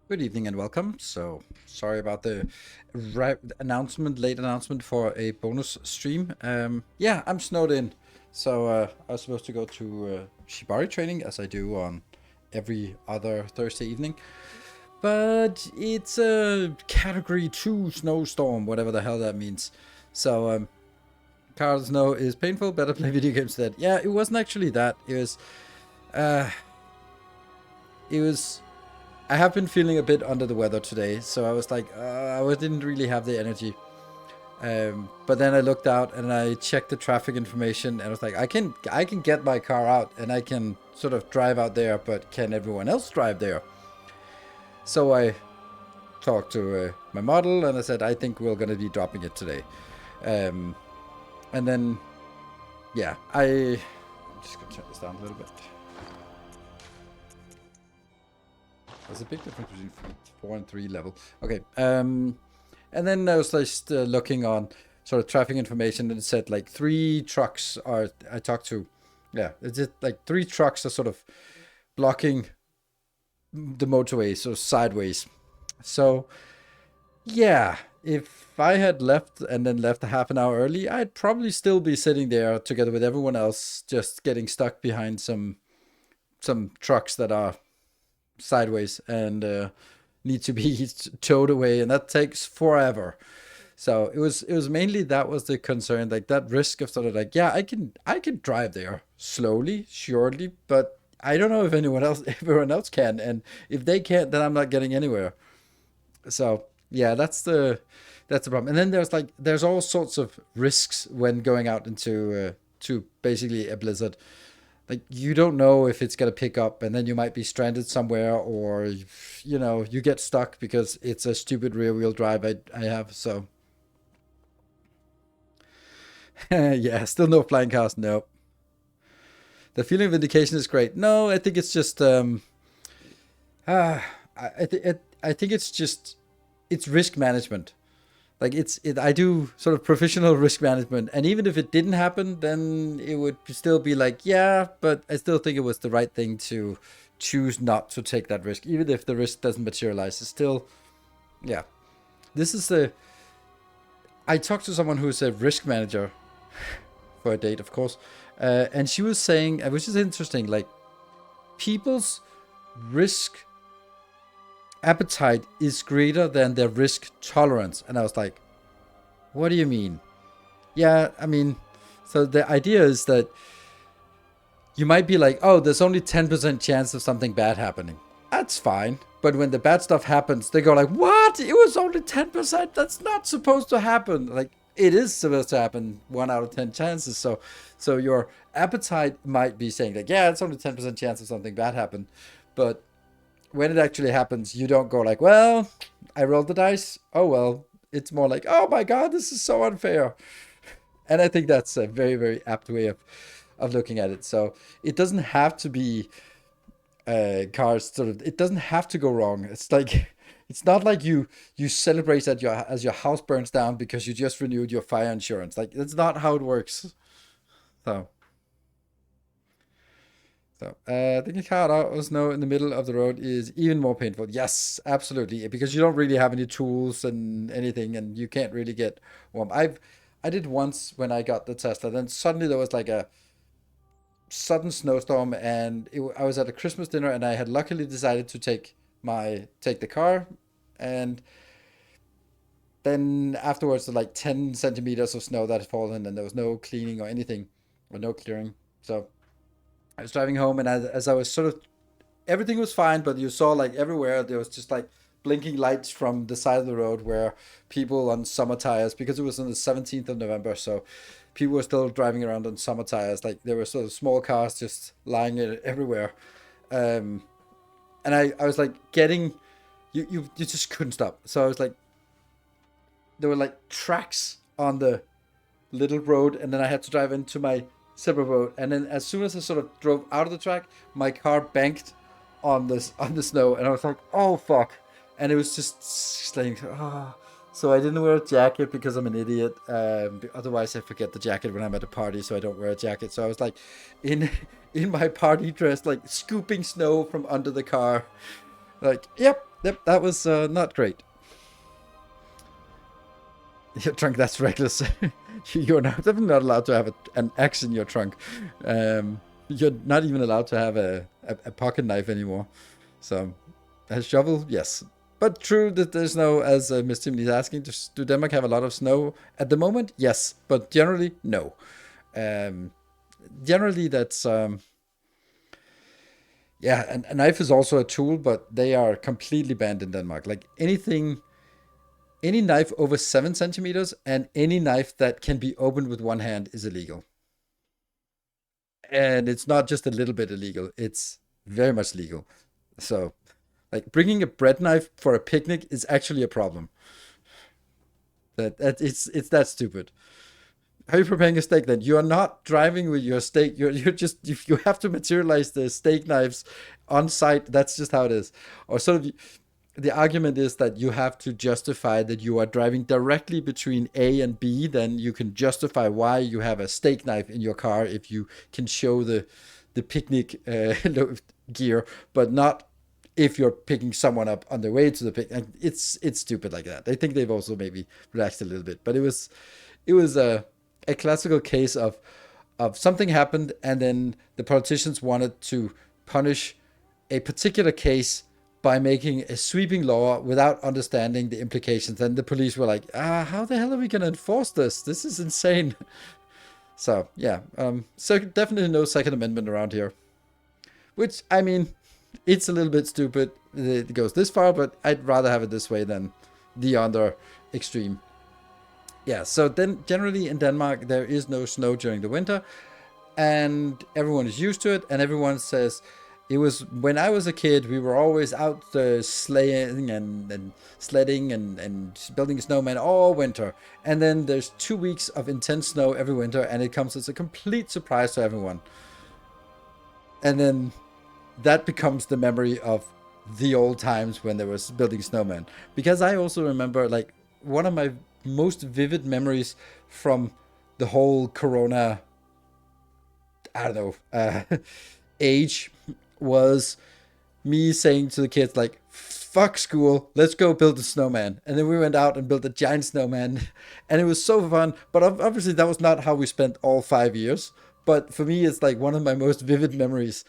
Good evening and welcome. So, sorry about the late announcement for a bonus stream. Yeah, I'm snowed in. So, I was supposed to go to Shibari training as I do on every other Thursday evening. But it's a category 2 snowstorm, whatever the hell that means. So, car snow is painful, better play video games instead. Yeah, it wasn't actually that. Uh, it was I have been feeling a bit under the weather today, so I was like, I didn't really have the energy. But then I looked out and I checked the traffic information, and I was like, I can get my car out and I can sort of drive out there, but can everyone else drive there? So I talked to my model and I said, I think we're gonna be dropping it today. Um, and then, yeah, I'm just gonna turn this down a little bit. There's a big difference between 4 and 3 level. Okay. And then I was just looking on sort of traffic information, and it said like 3 trucks are. I talked to, yeah, it's just like 3 trucks are sort of blocking the motorway, so sideways. So yeah, if I had left and then left a half an hour early, I'd probably still be sitting there together with everyone else, just getting stuck behind some trucks that are sideways and need to be towed away, and that takes forever. So it was mainly that was the concern, like that risk of sort of like, yeah, I can drive there slowly, surely, but I don't know if anyone else everyone else can, and if they can't, then I'm not getting anywhere. So yeah, that's the problem. And then there's all sorts of risks when going out into to basically a blizzard. Like, you don't know if it's gonna pick up, and then you might be stranded somewhere, or you get stuck because it's a stupid rear wheel drive I have. So yeah, still no flying cars. No, the feeling of vindication is great. No, I think it's just I think it's just it's risk management. Like, I do sort of professional risk management, and even if it didn't happen, then it would still be like, yeah, but I still think it was the right thing to choose not to take that risk, even if the risk doesn't materialize. It's still, yeah. This is the I talked to someone who's a risk manager for a date, of course, and she was saying, which is interesting, like, people's risk appetite is greater than their risk tolerance, and I was like, what do you mean? Yeah, I mean, so the idea is that you might be like, oh, there's only 10% chance of something bad happening. That's fine. But when the bad stuff happens, they go like, what? It was only 10%? That's not supposed to happen. Like, it is supposed to happen 1 out of 10 chances. So your appetite might be saying like, yeah, it's only 10% chance of something bad happen. But when it actually happens, you don't go like, well, I rolled the dice. Oh, well. It's more like, oh my God, this is so unfair. And I think that's a very, very apt way of looking at it. So it doesn't have to be cars sort of, it doesn't have to go wrong. It's like, it's not like you celebrate that as your house burns down because you just renewed your fire insurance. Like, that's not how it works. So taking a car out of snow in the middle of the road is even more painful. Yes, absolutely, because you don't really have any tools and anything, and you can't really get warm. I did once when I got the Tesla. Then suddenly there was like a sudden snowstorm, and I was at a Christmas dinner, and I had luckily decided to take the car, and then afterwards, like 10 centimeters of snow that had fallen, and there was no cleaning or anything, or no clearing. So I was driving home, and as I was sort of, everything was fine, but you saw like everywhere there was just like blinking lights from the side of the road where people on summer tires, because it was on the 17th of November, so people were still driving around on summer tires. Like, there were sort of small cars just lying everywhere. Um, and I was like getting, you just couldn't stop. So I was like, there were like tracks on the little road, and then I had to drive into my separate road. And then as soon as I sort of drove out of the track, my car banked on the snow, and I was like, oh fuck, and it was just like, ah. So I didn't wear a jacket because I'm an idiot. Otherwise, I forget the jacket when I'm at a party, so I don't wear a jacket. So I was like, in in my party dress, like scooping snow from under the car, Like, yep, that was not great. Your trunk, that's reckless. You're not, definitely not allowed to have an axe in your trunk. You're not even allowed to have a pocket knife anymore. So, a shovel, yes. But true that there's no, as Miss Timothy is asking, do Denmark have a lot of snow at the moment? Yes, but generally, no. Um, Generally, that's yeah. And a knife is also a tool, but they are completely banned in Denmark. Like anything, any knife over 7 centimeters and any knife that can be opened with one hand is illegal. And it's not just a little bit illegal; it's very much legal. So, like bringing a bread knife for a picnic is actually a problem. That it's that stupid. How are you preparing a steak then? You are not driving with your steak. You're just you have to materialize the steak knives on site. That's just how it is. Or sort of the argument is that you have to justify that you are driving directly between A and B. Then you can justify why you have a steak knife in your car if you can show the picnic gear, but not if you're picking someone up on the way to the pic. And it's stupid like that. I think they've also maybe relaxed a little bit, but it was a classical case of something happened and then the politicians wanted to punish a particular case by making a sweeping law without understanding the implications. And the police were like, how the hell are we going to enforce this? This is insane. So, yeah, so definitely no Second Amendment around here. Which, I mean, it's a little bit stupid. It goes this far, but I'd rather have it this way than the other extreme. Yeah, so then generally in Denmark, there is no snow during the winter, and everyone is used to it, and everyone says, it was when I was a kid, we were always out sleighing and sledding and building a snowman all winter. And then there's 2 weeks of intense snow every winter, and it comes as a complete surprise to everyone. And then that becomes the memory of the old times when there was building snowmen. Because I also remember, like, one of my most vivid memories from the whole Corona, I don't know, age was me saying to the kids like, fuck school, let's go build a snowman. And then we went out and built a giant snowman, and it was so fun. But obviously that was not how we spent all 5 years, but for me it's like one of my most vivid memories.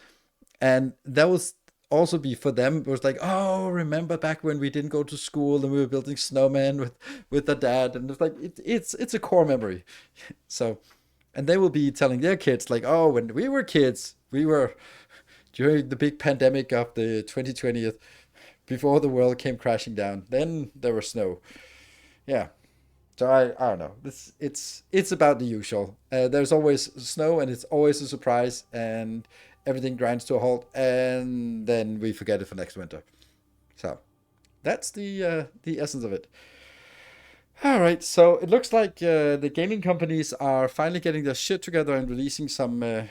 And that was also be for them, it was like, oh, remember back when we didn't go to school and we were building snowman with the dad. And it's like it's a core memory. So, and they will be telling their kids like, oh, when we were kids, we were during the big pandemic of the 2020th, before the world came crashing down, then there was snow. Yeah. So I don't know. It's about the usual. There's always snow, and it's always a surprise, and everything grinds to a halt, and then we forget it for next winter. So that's the essence of it. All right. So it looks like the gaming companies are finally getting their shit together and releasing some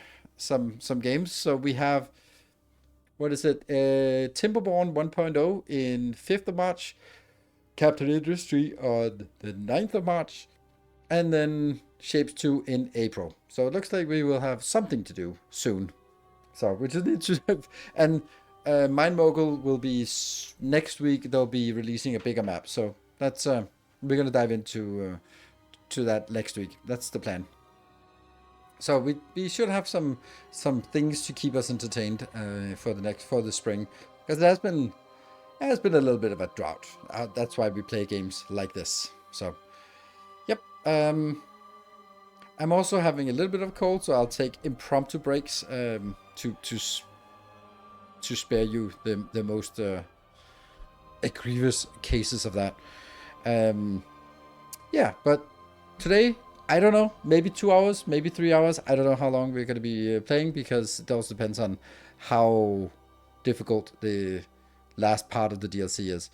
games. So we have, what is it? Timberborn 1.0 in 5th of March, Captain Industry on the 9th of March, and then Shapes 2 in April. So it looks like we will have something to do soon. So we just need to have, and Mind Mogul will be next week. They'll be releasing a bigger map. So that's we're gonna dive into to that next week. That's the plan. So we should have some things to keep us entertained for the spring, because it has been a little bit of a drought. That's why we play games like this. So yep. I'm also having a little bit of cold, so I'll take impromptu breaks to spare you the most egregious cases of that. Um, yeah, but today, I don't know, maybe 2 hours, maybe 3 hours. I don't know how long we're going to be playing, because it also depends on how difficult the last part of the DLC is.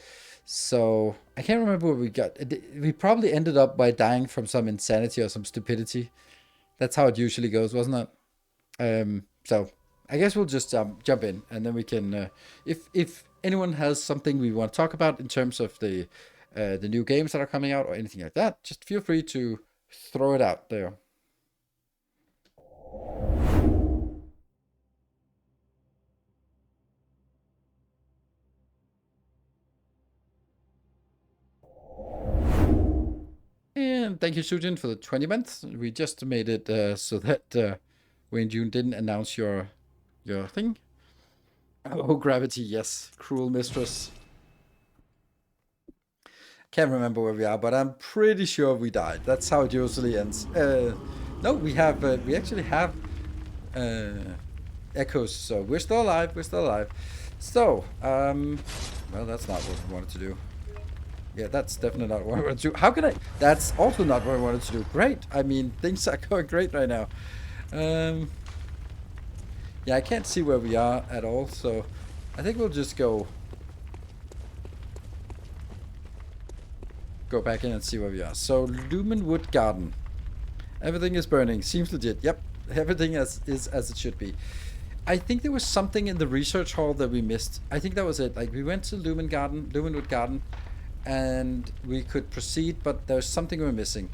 So I can't remember what we got. We probably ended up by dying from some insanity or some stupidity. That's how it usually goes, wasn't it? So I guess we'll just jump in, and then we can, if anyone has something we want to talk about in terms of the new games that are coming out or anything like that, just feel free to throw it out there. And thank you, Sujin, for the 20 months. We just made it so that Wayne June didn't announce your thing. Oh, Gravity, yes. Cruel Mistress. Can't remember where we are, but I'm pretty sure we died. That's how it usually ends. No, we actually have echoes, so we're still alive. We're still alive. So, well, that's not what we wanted to do. Yeah, that's definitely not what I wanted to do. How can I? That's also not what I wanted to do. Great. I mean, things are going great right now. Yeah, I can't see where we are at all, so I think we'll just go back in and see where we are. So, Lumenwood Garden. Everything is burning. Seems legit. Yep. Everything is as it should be. I think there was something in the research hall that we missed. I think that was it. Like, we went to Lumenwood Garden, and we could proceed, but there's something we're missing.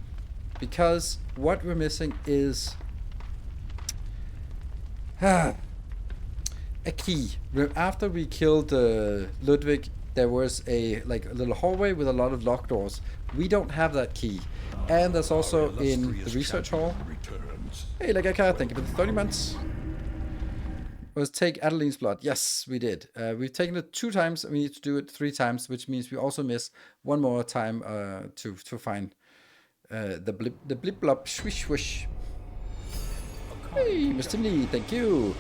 Because what we're missing is a key. After we killed Ludwig, there was a little hallway with a lot of locked doors. We don't have that key. And there's also in the research hall. Hey, Legaka, thank you for the 30 months. Was take Adeline's blood. Yes, we did. We've taken it 2 times. We need to do it 3 times, which means we also miss one more time to find the blip blop swish swish. Hey, Mr. Lee, thank you.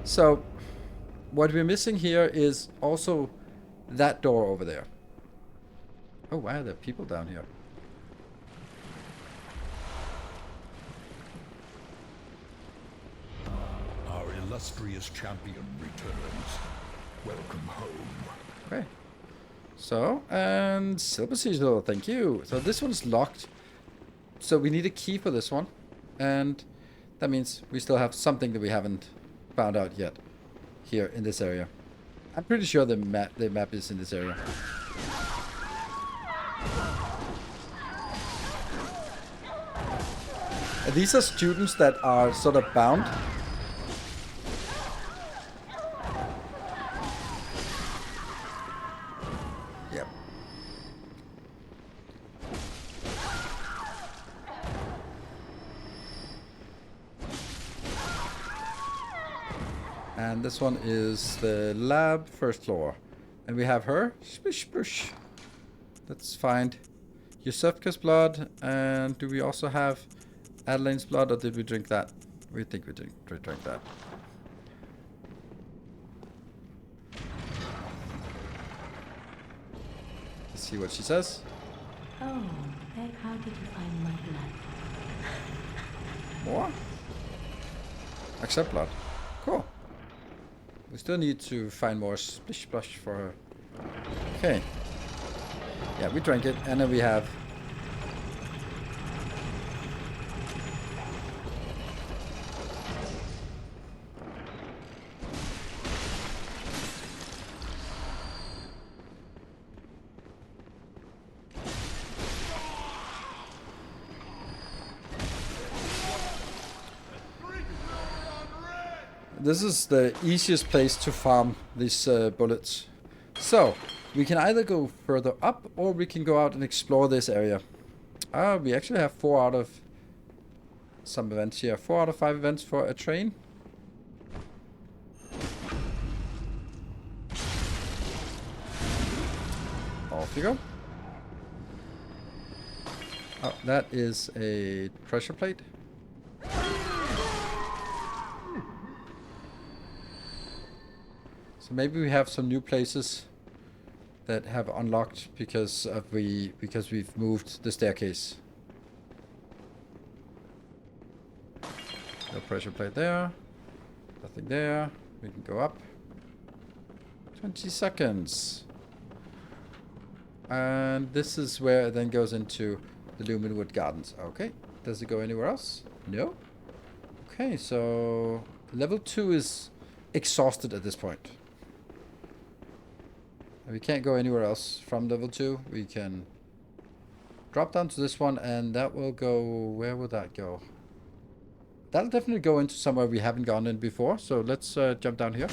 So, what we're missing here is also that door over there. Oh wow, there are people down here. Our illustrious champion returns. Welcome home. Okay. So, and Silver Cecil, thank you. So this one's locked. So we need a key for this one. And that means we still have something that we haven't found out yet here in this area. I'm pretty sure the map is in this area. These are students that are sort of bound. Yep. And this one is the lab, first floor. And we have her. Splish, splish. Let's find Yusufka's blood. And do we also have Adelaine's blood, or did we drink that? We think we drank that. Let's see what she says. Oh, then how did you find my blood? More? Accept blood. Cool. We still need to find more splish splash for her. Okay. Yeah, we drank it, and then we have... This is the easiest place to farm these bullets. So, we can either go further up, or we can go out and explore this area. We actually have 4 out of some events here. 4 out of 5 events for a train. Off you go. Oh, that is a pressure plate. So maybe we have some new places that have unlocked because we've moved the staircase. No pressure plate there. Nothing there. We can go up. 20 seconds. And this is where it then goes into the Lumenwood Gardens. Okay. Does it go anywhere else? No. Okay, so level 2 is exhausted at this point. We can't go anywhere else from level 2. We can drop down to this one, and that will go... Where will that go? That'll definitely go into somewhere we haven't gone in before. So let's jump down here.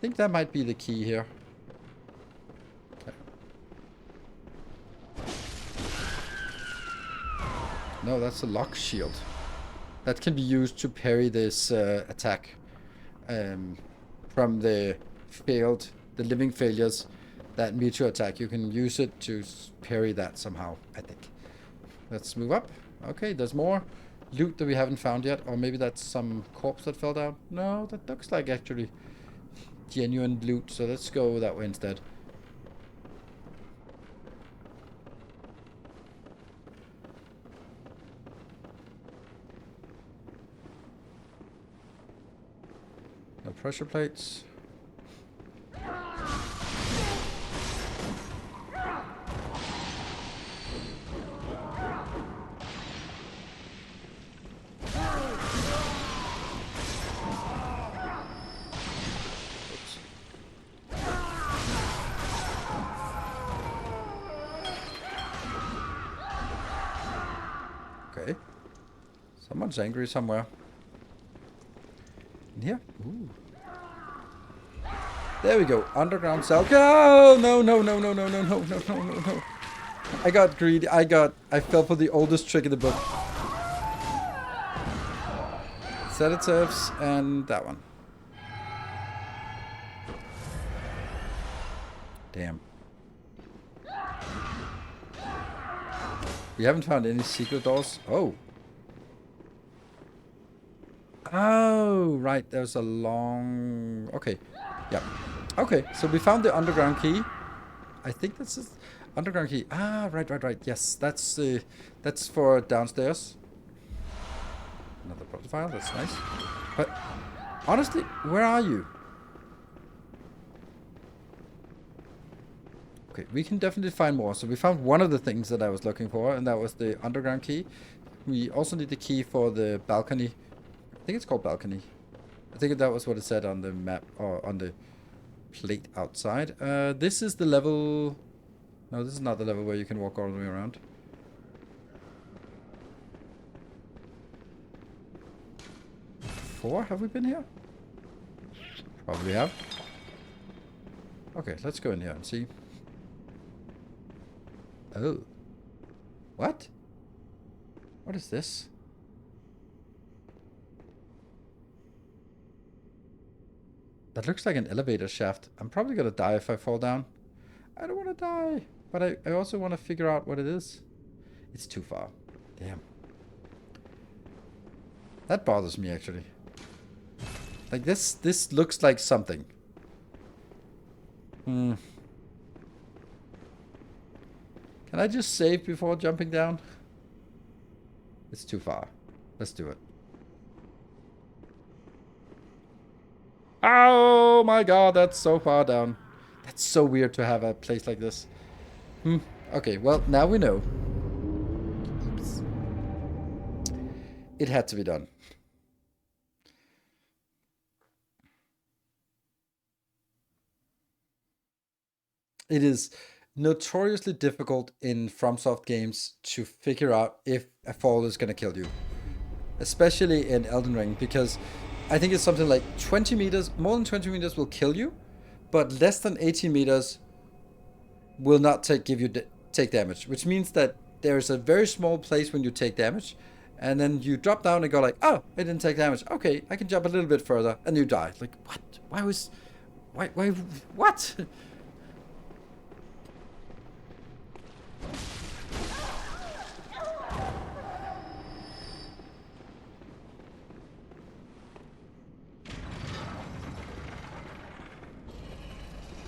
think that might be the key here. Okay. No, that's a lock shield. That can be used to parry this attack from the living failures. That meteor attack, you can use it to parry that somehow, I think. Let's move up. Okay, there's more loot that we haven't found yet. Or maybe that's some corpse that fell down. No, that looks like actually genuine loot. So let's go that way instead. No pressure plates. Okay. Someone's angry somewhere. In here? Ooh. There we go. Underground cell. Oh, no, no, no, no, no, no, no, no, no, no, no. I got greedy. I fell for the oldest trick in the book. Sedatives and that one. Damn. We haven't found any secret doors. Oh. Oh, right. There's a long... Okay. Yeah. Okay, so we found the underground key. I think that's the underground key. Ah, right. Yes, that's for downstairs. Another profile. That's nice. But honestly, where are you? Okay, we can definitely find more. So we found one of the things that I was looking for, and that was the underground key. We also need the key for the balcony. I think it's called balcony. I think that was what it said on the map, or on the plate outside. This is the level... No, this is not the level where you can walk all the way around. Four? Have we been here? Probably have. Okay, let's go in here and see. Oh. What? What is this? That looks like an elevator shaft. I'm probably gonna die if I fall down. I don't want to die. But I also want to figure out what it is. It's too far. Damn. That bothers me, actually. Like, this looks like something. Can I just save before jumping down? It's too far. Let's do it. Oh my god, that's so far down. That's so weird to have a place like this. Okay, well, now we know. Oops. It had to be done. It is notoriously difficult in FromSoft games to figure out if a fall is going to kill you. Especially in Elden Ring, because I think it's something like 20 meters, more than 20 meters will kill you, but less than 18 meters will not take damage, which means that there's a very small place when you take damage, and then you drop down and go like, oh, I didn't take damage. Okay, I can jump a little bit further, and you die. Like, what? Why, what?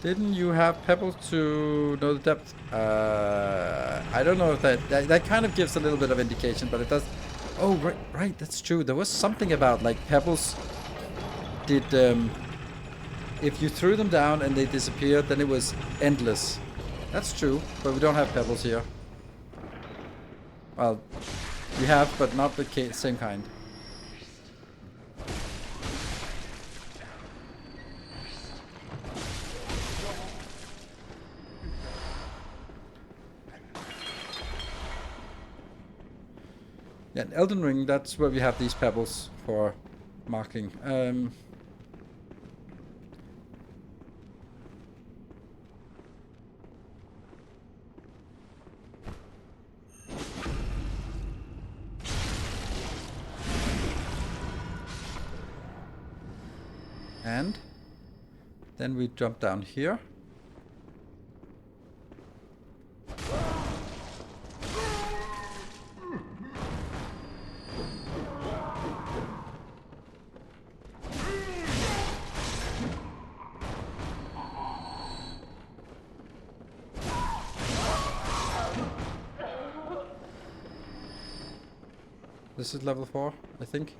Didn't you have pebbles to know the depth? I don't know if that kind of gives a little bit of indication, but it does. Oh, right, that's true. There was something about like pebbles did. If you threw them down and they disappeared, then it was endless. That's true, but we don't have pebbles here. Well, we have, but not the same kind. Yeah, in Elden Ring, that's where we have these pebbles for marking. And then we jump down here. This is level 4, I think.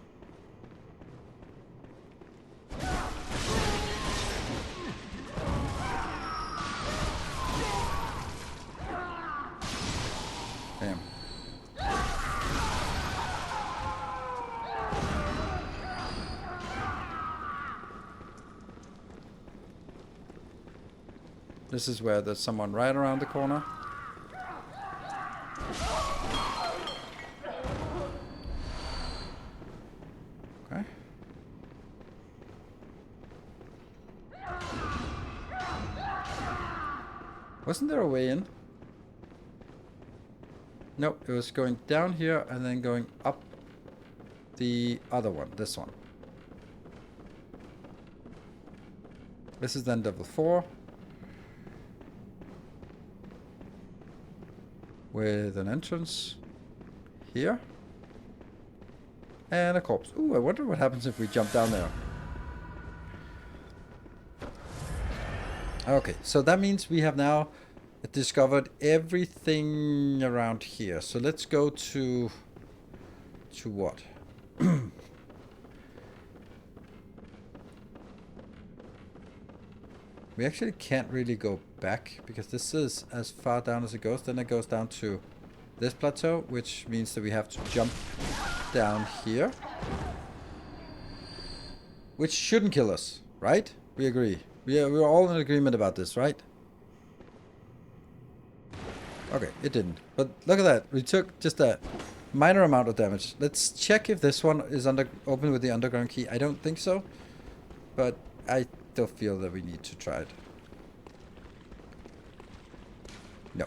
Damn. This is where there's someone right around the corner. Okay. Wasn't there a way in? Nope, it was going down here and then going up the other one, this one. This is then level 4. With an entrance here. And a corpse. Ooh, I wonder what happens if we jump down there. Okay, so that means we have now discovered everything around here. So let's go to what? We actually can't really go back because this is as far down as it goes. Then it goes down to this plateau, which means that we have to jump down here. Which shouldn't kill us, right? We agree. We're all in agreement about this, right? Okay, it didn't. But look at that. We took just a minor amount of damage. Let's check if this one is open with the underground key. I don't think so. But I still feel that we need to try it. No.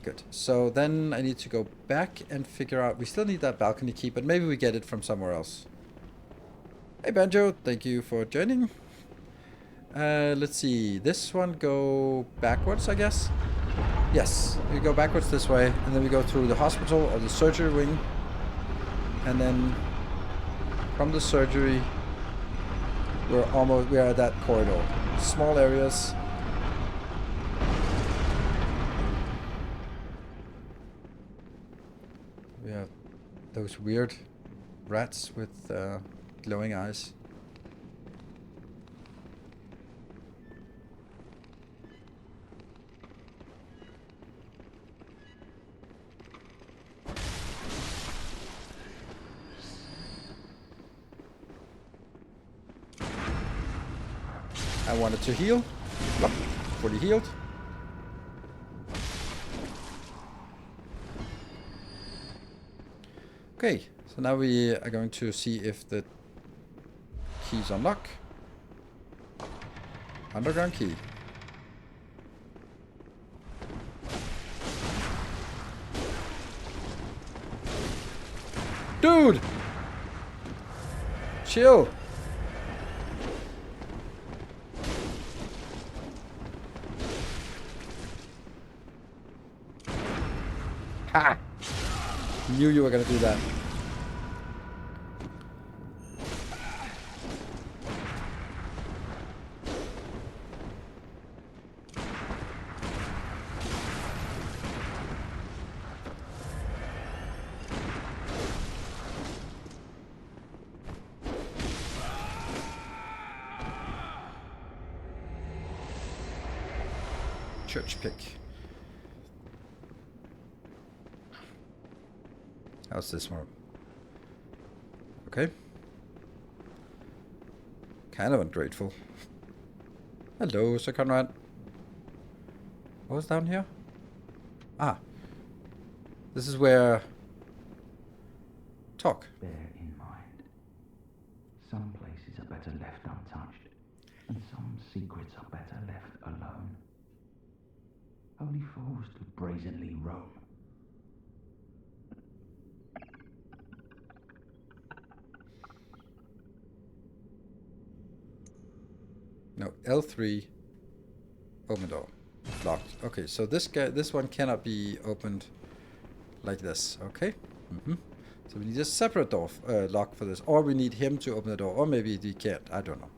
Good. So then I need to go back and figure out... We still need that balcony key, but maybe we get it from somewhere else. Hey Banjo, thank you for joining. Let's see. This one go backwards, I guess. Yes, we go backwards this way, and then we go through the hospital or the surgery wing. And then from the surgery... we are at that corridor. Small areas. We have those weird rats with glowing eyes. I wanted to heal. Look, fully healed. Okay, so now we are going to see if the keys unlock. Underground key. Dude! Chill. Ha! Knew you were gonna do that. Church pick. How's this one? Okay. Kind of ungrateful. Hello, Sir Conrad. What was down here? Ah. This is where... Talk. Bear in mind, some places are better left untouched, and some secrets are better left alone. Only fools do brazenly roam. No, L3. Open door. Locked. Okay, so this one cannot be opened like this. Okay. So we need a separate door lock for this, or we need him to open the door, or maybe he can't. I don't know.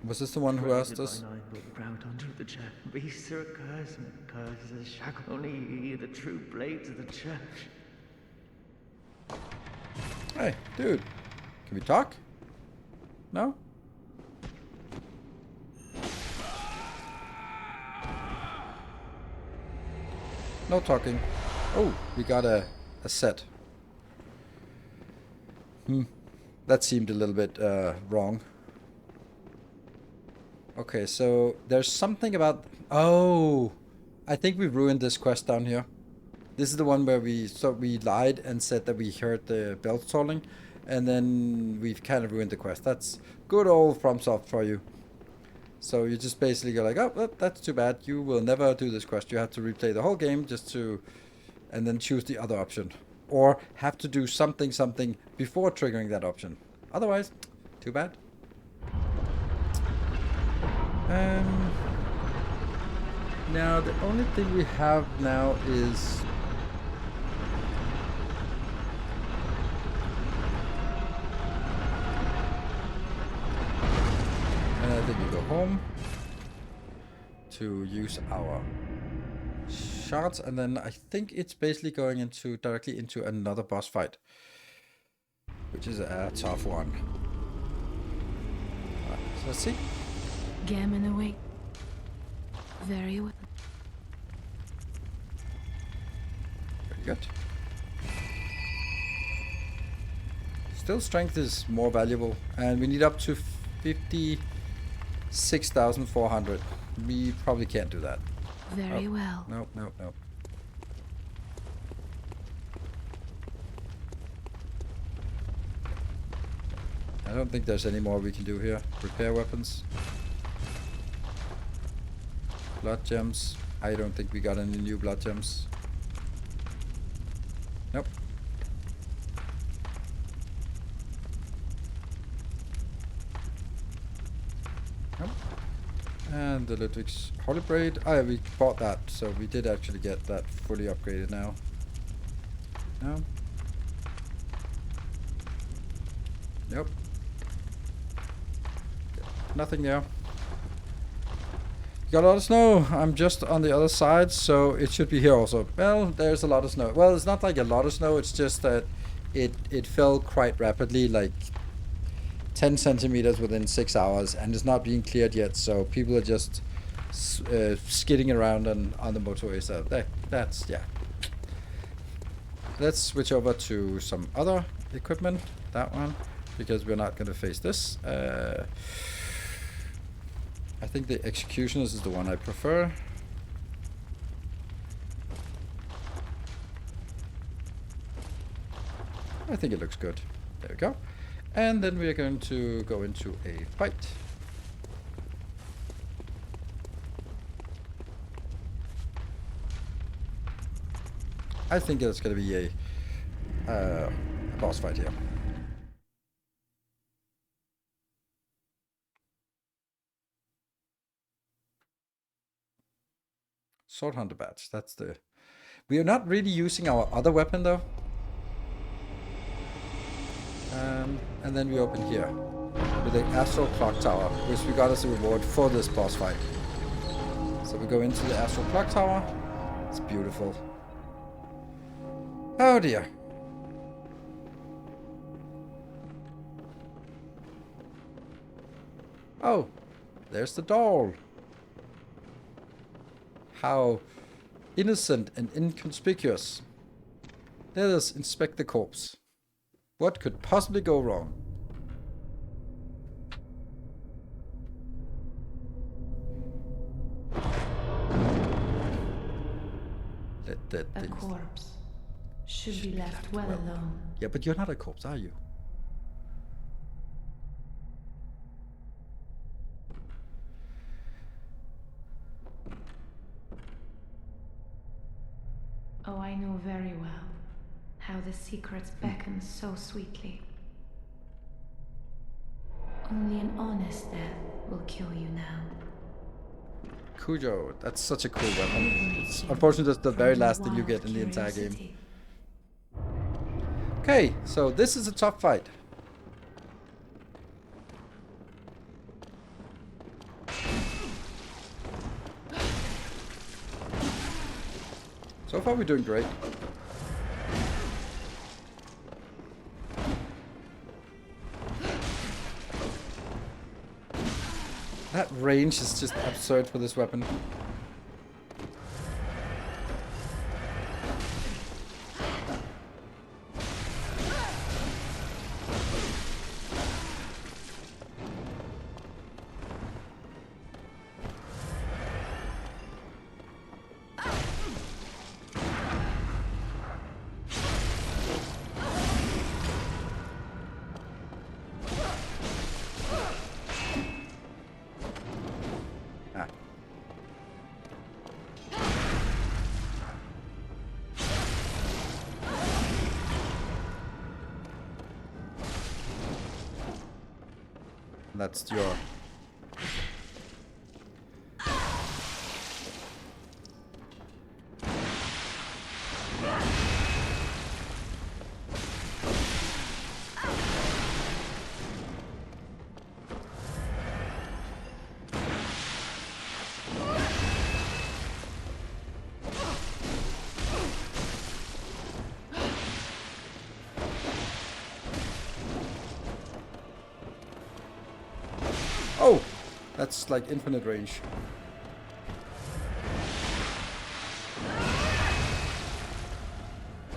Was this the one who asked us? The true blades of the church. Hey, dude. Can we talk? No? No talking. Oh, we got a set. That seemed a little bit wrong. Okay, so there's something about... Oh! I think we ruined this quest down here. This is the one where we lied and said that we heard the bells tolling, and then we've kind of ruined the quest. That's good old FromSoft for you. So you just basically go like, oh, that's too bad. You will never do this quest. You have to replay the whole game just to... and then choose the other option. Or have to do something before triggering that option. Otherwise, too bad. Now the only thing we have now is... and I think we go home to use our shards, and then I think it's basically going directly into another boss fight, which is a tough one. Right, so let's see. Gammon away. Very well. Very good. Still, strength is more valuable, and we need up to 56,400. We probably can't do that. Very well. No. I don't think there's any more we can do here. Repair weapons. Blood gems. I don't think we got any new blood gems. Nope. Nope. And the Ludwig's Holy Braid. Oh yeah, we bought that, so we did actually get that fully upgraded now. No. Nope. Nothing there. Got a lot of snow. I'm just on the other side, so it should be here also. Well, there's a lot of snow. Well, it's not like a lot of snow, it's just that it fell quite rapidly, like 10 centimeters within 6 hours, and it's not being cleared yet, so people are just skidding around on the motorway, so that's, yeah. Let's switch over to some other equipment, that one, because we're not going to face this. I think the Executioners is the one I prefer. I think it looks good. There we go. And then we are going to go into a fight. I think it's going to be a boss fight here. Sword Hunter badge. That's the... We are not really using our other weapon though. And then we open here with the Astral Clock Tower, which we got as a reward for this boss fight. So we go into the Astral Clock Tower. It's beautiful. Oh dear. Oh, there's the doll. How innocent and inconspicuous. Let us inspect the corpse. What could possibly go wrong? Let dead A things... corpse should be left well alone. Yeah, but you're not a corpse, are you? know very well how the secrets beckon so sweetly. Only an honest death will kill you now. Cujo, that's such a cool weapon. It's unfortunately just the very last thing you get in the entire game. Okay, so this is a tough fight. So far we're doing great. That range is just absurd for this weapon. That's your... Oh! That's like infinite range.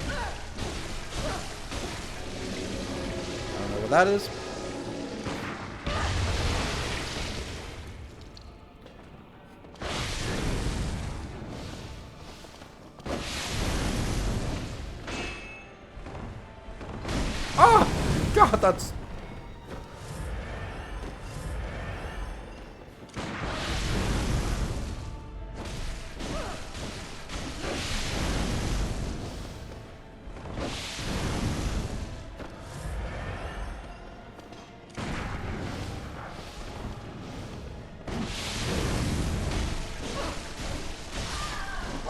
I don't know what that is. Oh! God, that's...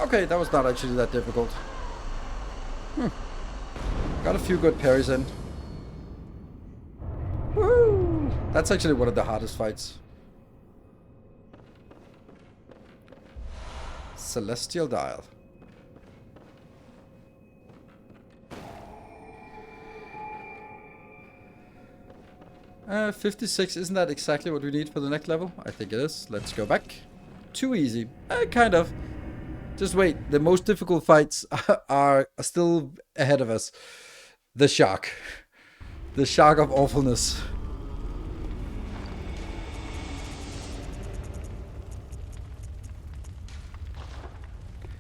Okay, that was not actually that difficult. Got a few good parries in. Woo! That's actually one of the hardest fights. Celestial Dial. Uh, 56, isn't that exactly what we need for the next level? I think it is. Let's go back. Too easy. Kind of. Just wait, the most difficult fights are still ahead of us. The shark. The shark of awfulness.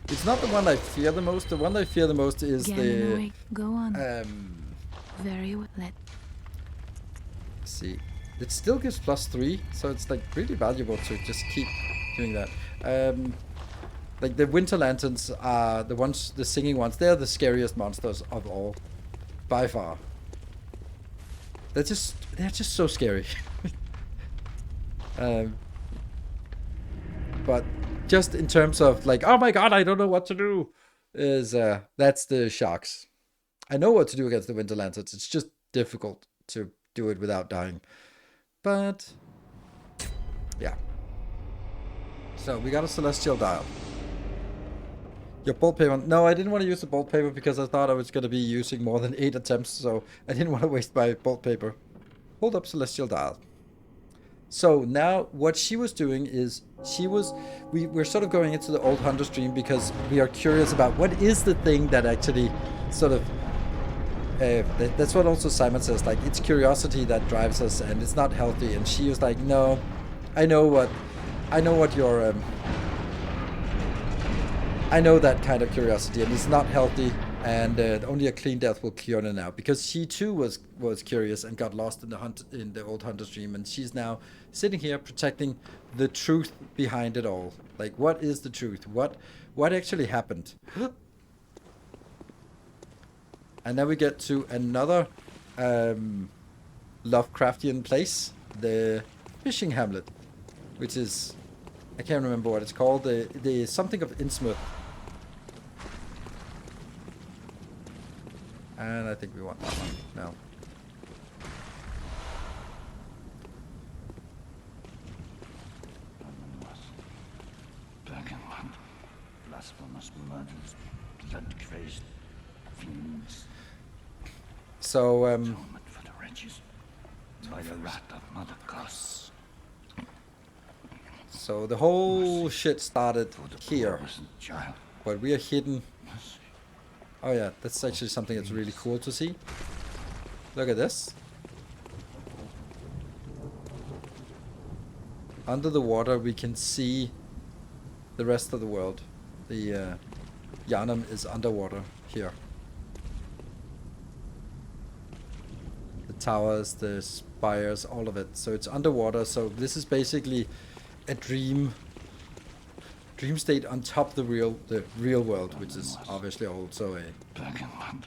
It's not the one I fear the most. The one I fear the most is the... Go on. Very well. Let's see. It still gives +3, so it's like really valuable to just keep doing that. Like the winter lanterns are the ones, the singing ones. They're the scariest monsters of all, by far. They're just so scary. But just in terms of like, oh my god, I don't know what to do, is that's the sharks. I know what to do against the winter lanterns. It's just difficult to do it without dying. But yeah. So we got a celestial dial. Your bolt paper. No, I didn't want to use the bolt paper because I thought I was going to be using more than 8 attempts, so I didn't want to waste my bolt paper. Hold up celestial dial. So now what she was doing is we're sort of going into the old hunter stream because we are curious about what is the thing that actually sort of that's what also Simon says, like it's curiosity that drives us and it's not healthy. And she was like, no, I know what your I know that kind of curiosity, and it's not healthy, and only a clean death will cure her now. Because she too was curious and got lost in the old hunter stream, and she's now sitting here protecting the truth behind it all. Like, what is the truth? What actually happened? And then we get to another Lovecraftian place, the fishing hamlet, which is, I can't remember what it's called, the something of Innsmouth. And I think we want that one. No. Blasphemous murders, blood-crazed fiends. So, Atonement for the wretches, by the wrath of Mother Goss. so the whole shit started For the here, innocent child. but we are hidden. Oh yeah, that's actually something that's really cool to see. Look at this. Under the water, we can see the rest of the world. The Yharnam is underwater here. The towers, the spires, all of it. So it's underwater. So this is basically a dream state on top of the real world, which is obviously also a Black and white,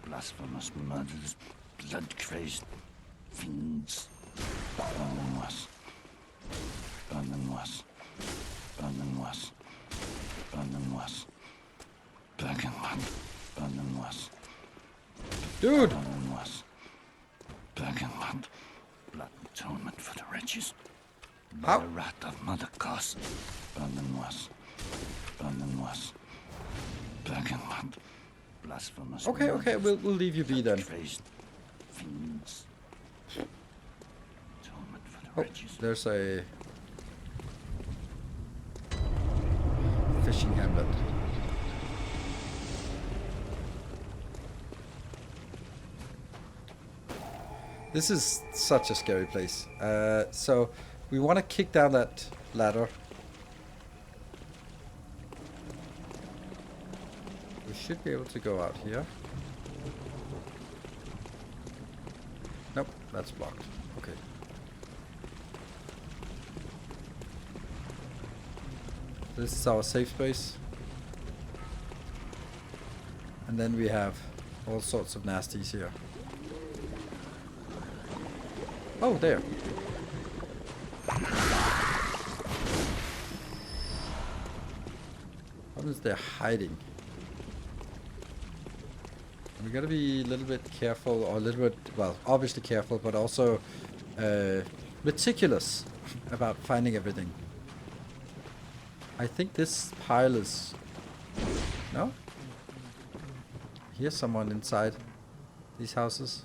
blasphemous murders, blood-crazed fiends. Burn them was. Burn them was. Burn them was. Burn them was. Black and white, burn them was. dude. Burn them was. Black and white, blood atonement for the wretches. By How? the wrath of Mother Goss. Burn them was. Burn them was. Black and white, blasphemous. Okay, murders, we'll leave you be then. blood-crazed fiends. Atonement for the Oh, wretches. there's a fishing hamlet. This is such a scary place. So we want to kick down that ladder. We should be able to go out here. Nope, that's blocked. Okay. This is our safe space. And then we have all sorts of nasties here. Oh, there. What is there hiding? We gotta be a little bit careful, or a little bit, well, obviously careful, but also meticulous about finding everything. I think this pile is... No? Here's someone inside these houses.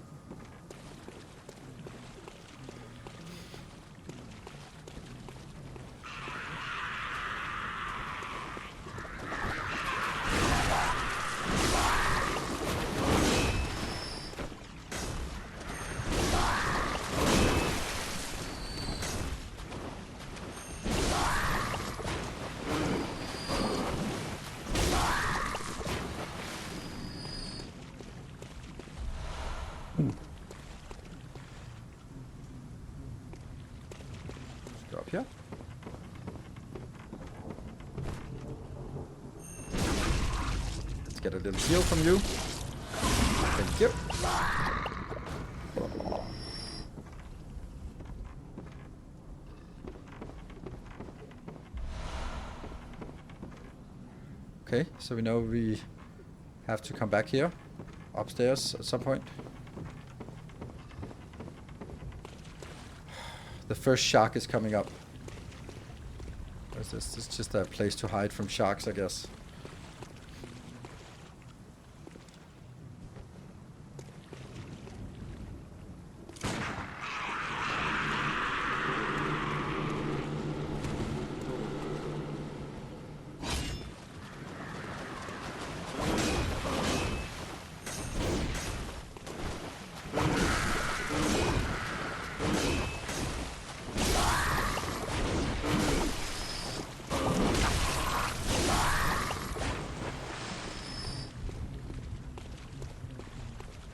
Let's go up here. Let's get a little heal from you. Thank you. Okay, so we know we have to come back here, upstairs at some point. The first shark is coming up. What is this? This is just a place to hide from sharks, I guess.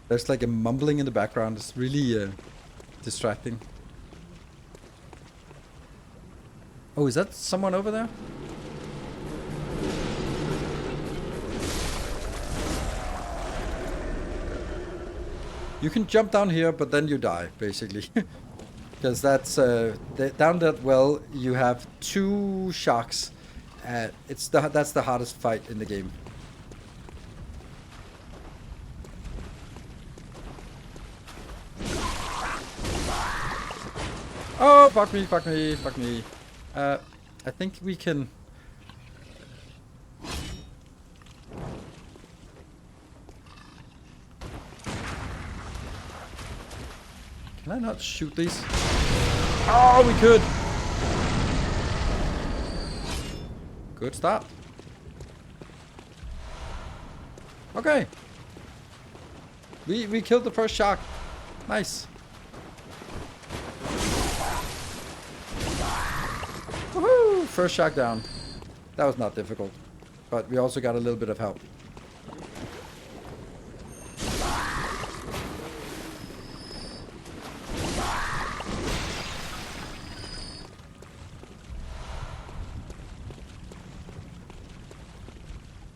There's like a mumbling in the background. It's really distracting. Oh, is that someone over there? You can jump down here, but then you die, basically. Because that's down that well, you have 2 sharks. That's the hardest fight in the game. Oh, fuck me, fuck me, fuck me. I think we can... Can I not shoot these? Oh, we could! Good start. Okay. We killed the first shark. Nice. Woohoo! First shark down. That was not difficult. But we also got a little bit of help.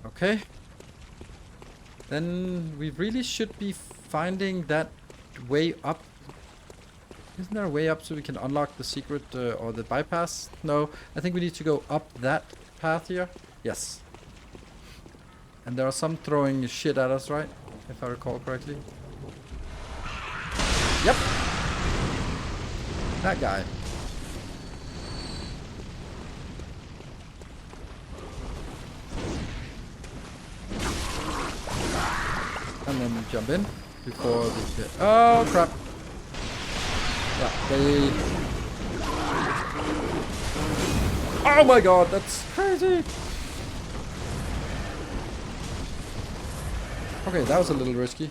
Okay. Then we really should be finding that way up. Isn't there a way up so we can unlock the secret or the bypass? No, I think we need to go up that path here. Yes. And there are some throwing shit at us, right? If I recall correctly. Yep. That guy. And then jump in before the... Oh, crap. Yeah, they... Oh my god, that's crazy! Okay, that was a little risky.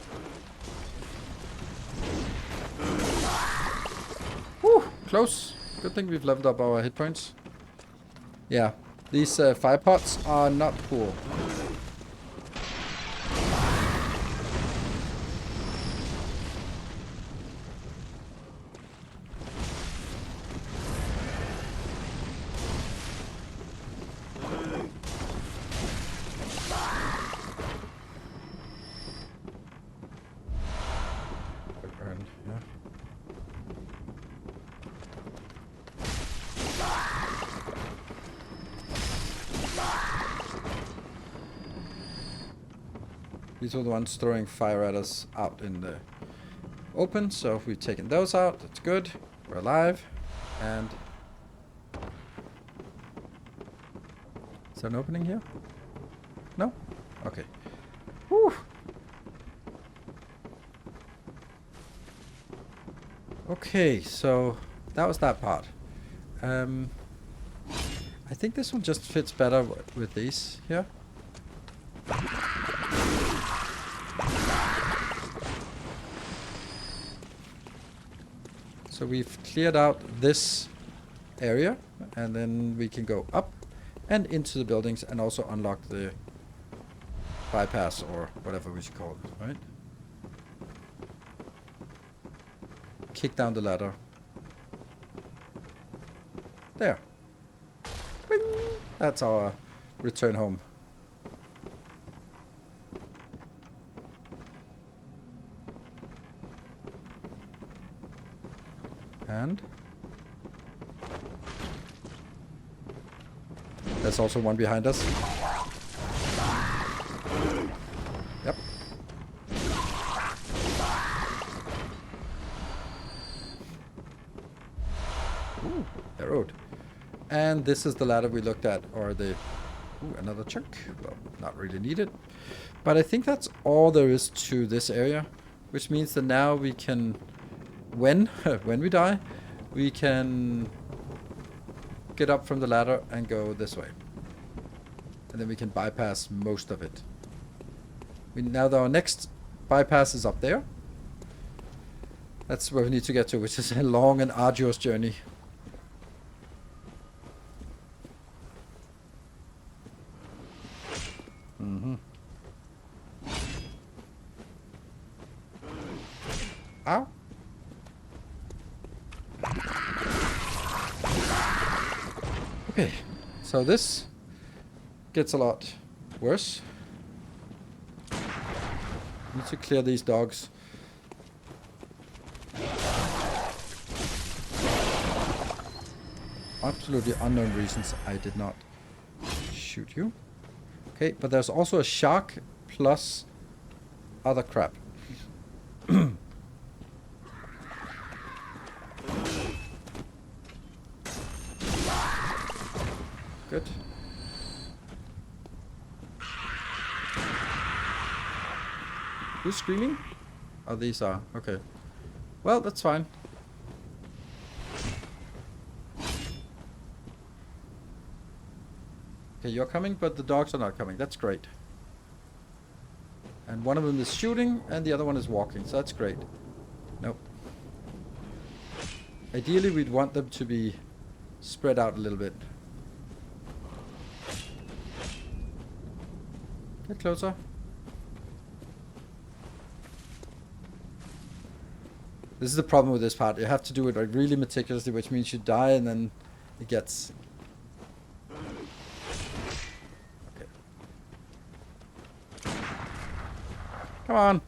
Whew, close. Good thing we've leveled up our hit points. Yeah, these fire pots are not cool. These were the ones throwing fire at us out in the open, so we've taken those out. That's good. We're alive. And... is there an opening here? No? Okay. Whew. Okay, so that was that part. I think this one just fits better with these here. So we've cleared out this area, and then we can go up and into the buildings and also unlock the bypass or whatever we should call it, right? Kick down the ladder. There. Bing! That's our return home. And there's also one behind us. Yep. Ooh, arrowed. And this is the ladder we looked at, or the... Ooh, another chunk. Well, not really needed. But I think that's all there is to this area, which means that now we can... when we die, we can get up from the ladder and go this way. And then we can bypass most of it. Now our next bypass is up there. That's where we need to get to, which is a long and arduous journey. Ow. Okay, so this gets a lot worse. Need to clear these dogs. absolutely unknown reasons, I did not shoot you. Okay, but there's also a shark plus other crap. Good. Who's screaming? Oh, these are. Okay. Well, that's fine. Okay, you're coming, but the dogs are not coming. That's great. And one of them is shooting, and the other one is walking, so that's great. Nope. Ideally, we'd want them to be spread out a little bit. Get closer. This is the problem with this part. You have to do it like really meticulously, which means you die and then it gets... Okay. Come on.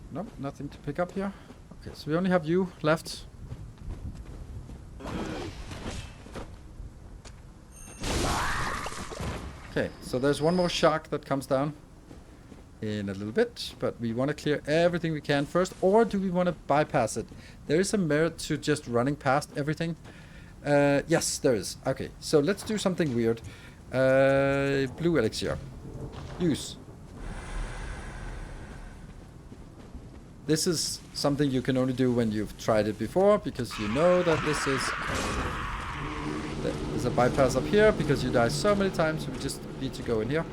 Nope, nothing to pick up here. Okay, so we only have you left. Okay, so there's one more shark that comes down in a little bit, but we want to clear everything we can first, or do we want to bypass it? There is a merit to just running past everything. Yes, there is. Okay, so let's do something weird. Blue elixir. Use. This is something you can only do when you've tried it before, because you know that this is... There's a bypass up here, because you die so many times, we just need to go in here.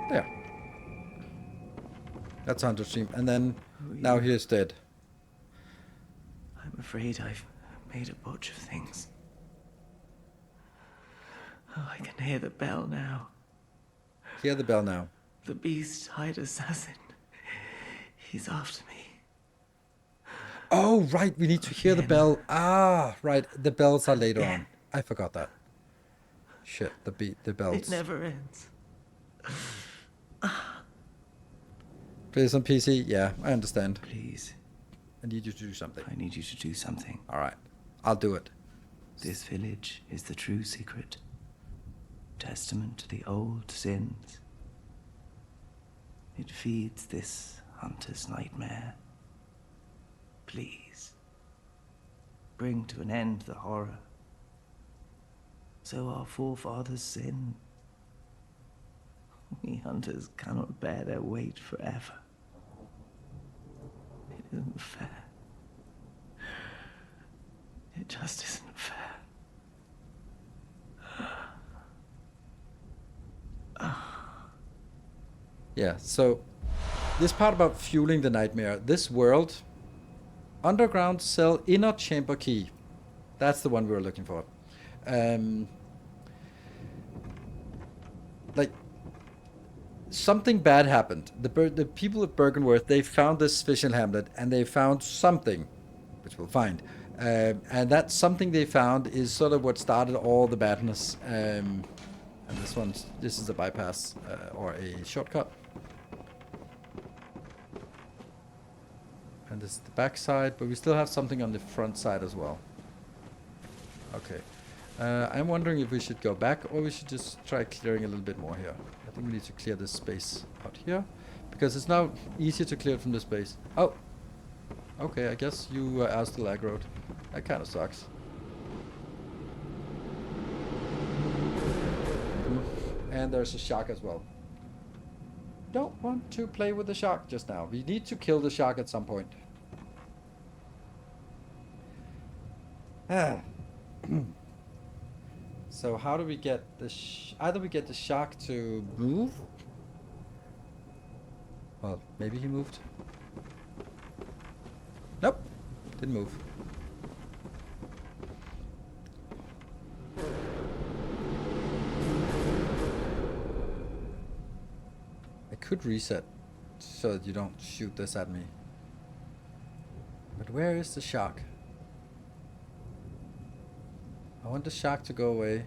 There. That's 100 stream. And then, now he is dead. I'm afraid I've made a botch of things. Oh, I can hear the bell now. Hear the bell now. The beast-eyed assassin. He's after me. Oh, right, we need to hear the bell. Ah, right, the bells are later on. I forgot that. Shit, the bells. It never ends. Play this on PC? Yeah, I understand. Please, I need you to do something. I need you to do something. Alright, I'll do it. This village is the true secret. Testament to the old sins. It feeds this hunter's nightmare. Please, bring to an end the horror. So our forefathers sinned. We hunters cannot bear their weight forever. It isn't fair. It just isn't fair. Yeah, so this part about fueling the nightmare. This world, underground cell inner chamber key. That's the one we were looking for. Like, something bad happened. The people of Bergenworth, they found this fishing hamlet, and they found something, which we'll find. And that something they found is sort of what started all the badness. And this is a bypass or a shortcut. And this is the back side, but we still have something on the front side as well. Okay. I'm wondering if we should go back or we should just try clearing a little bit more here. I think we need to clear this space out here, because it's now easier to clear it from this space. Oh! Okay, I guess you are still aggroed. That kind of sucks. And there's a shark as well. Don't want to play with the shark just now. We need to kill the shark at some point. So how do we get the either we get the shark to move? Well, maybe he moved. Nope. Didn't move. I could reset so that you don't shoot this at me. But where is the shark? I want the shark to go away.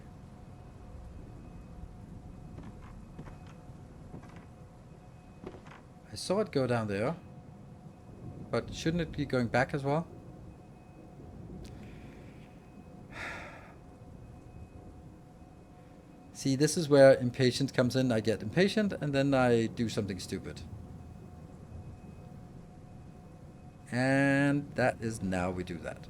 I saw it go down there. But shouldn't it be going back as well? See, this is where impatience comes in. I get impatient and then I do something stupid. And that is now we do that.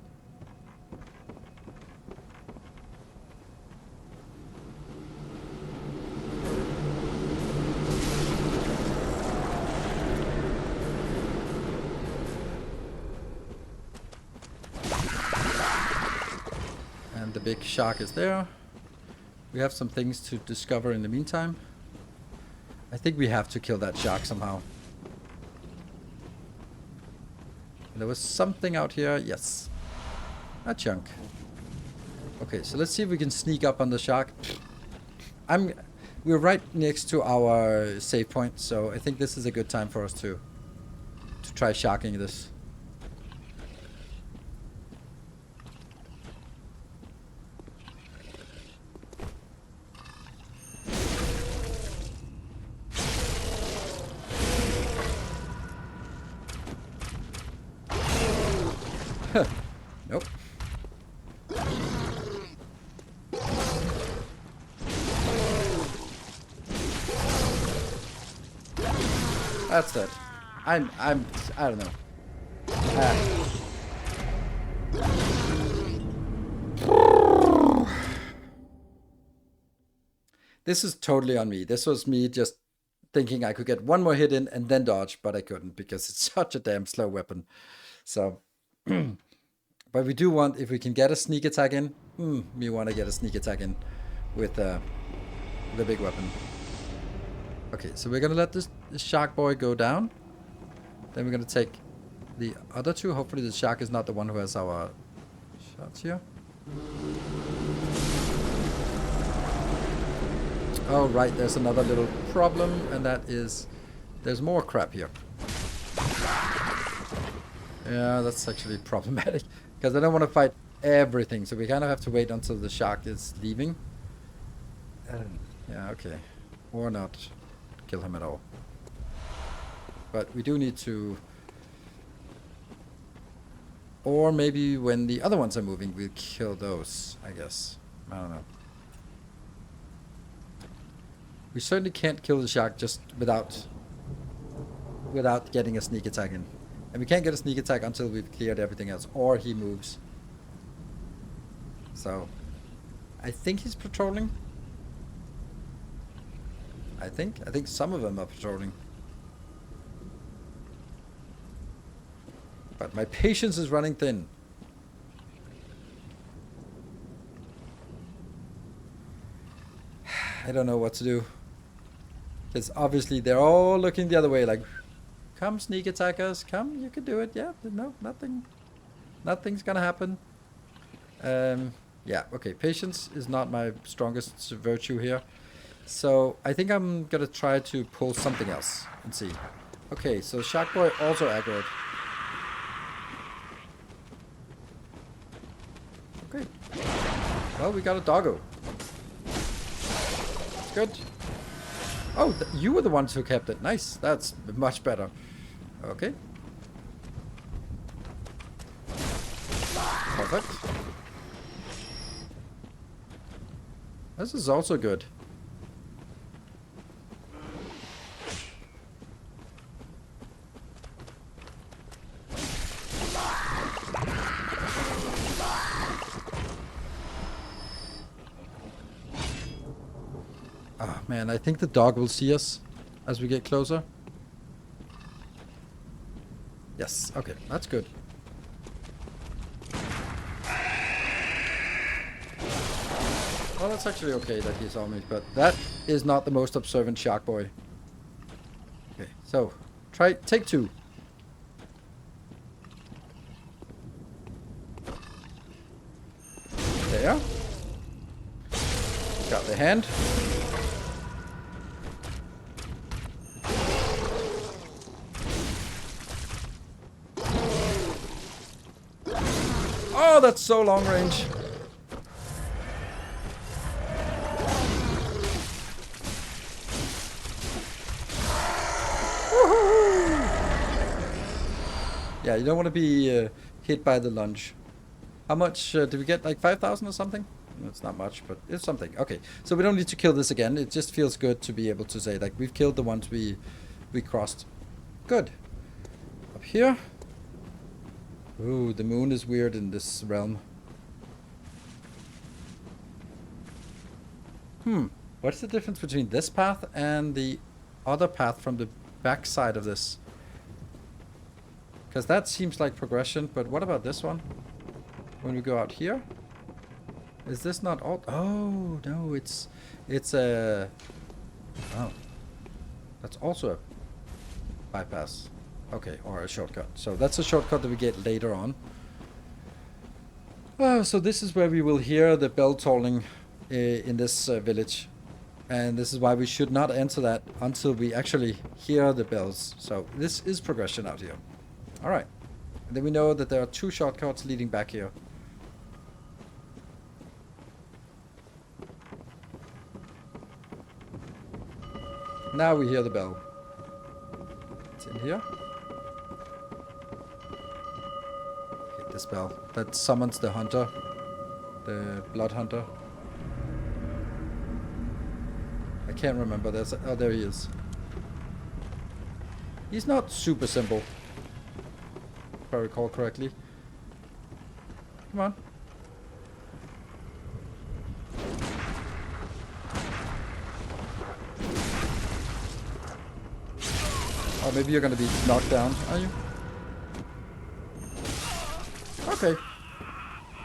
The big shark is there. We have some things to discover in the meantime. I think we have to kill that shark somehow. There was something out here. Yes. A chunk. Okay, so let's see if we can sneak up on the shark. We're right next to our save point, so I think this is a good time for us to try sharking this. Nope. That's it. I don't know. This is totally on me. This was me just thinking I could get one more hit in and then dodge, but I couldn't because it's such a damn slow weapon. So, but we do want, if we can get a sneak attack in, we want to get a sneak attack in with the big weapon. Okay, so we're gonna let this shark boy go down. Then we're gonna take the other two. Hopefully the shark is not the one who has our shots here. Oh right, there's another little problem, and that is there's more crap here. Yeah, that's actually problematic because I don't want to fight everything, so we kind of have to wait until the shark is leaving. Yeah, okay, or not kill him at all. But we do need to, or maybe when the other ones are moving, we'll kill those. I guess I don't know. We certainly can't kill the shark just without getting a sneak attack in. And we can't get a sneak attack until we've cleared everything else, or he moves. So, I think he's patrolling. I think some of them are patrolling. But my patience is running thin. I don't know what to do. Because obviously they're all looking the other way like, come sneak attack us, come, you can do it. Yeah, no, nothing's gonna happen. Yeah, okay, patience is not my strongest virtue here. So I think I'm gonna try to pull something else and see. Okay, so Shark Boy also aggroed. Okay. Well, we got a doggo. It's good. Oh, you were the ones who kept it. Nice. That's much better. Okay. Perfect. This is also good. Oh man, I think the dog will see us as we get closer. Yes, okay, that's good. Well, that's actually okay that he saw me, but that is not the most observant shark boy. Okay, so take two. the hand. Oh, that's so long range. Yeah, you don't want to be hit by the lunge. How much did we get? Like 5,000 or something? No, it's not much, but it's something. Okay, so we don't need to kill this again. It just feels good to be able to say, like, we've killed the ones we crossed. Good. Up here. Ooh, the moon is weird in this realm. What's the difference between this path and the other path from the back side of this? Because that seems like progression, but what about this one? When we go out here? Is this not all? Oh, no, it's a... Oh. That's also a bypass. Okay, or a shortcut. So that's a shortcut that we get later on. So this is where we will hear the bell tolling in this village. And this is why we should not enter that until we actually hear the bells. So this is progression out here. Alright. And then we know that there are 2 shortcuts leading back here. Now we hear the bell. It's in here. Hit this bell. That summons the hunter. The blood hunter. I can't remember. Oh, there he is. He's not super simple. If I recall correctly. Come on. Oh, maybe you're gonna be knocked down, are you? Okay.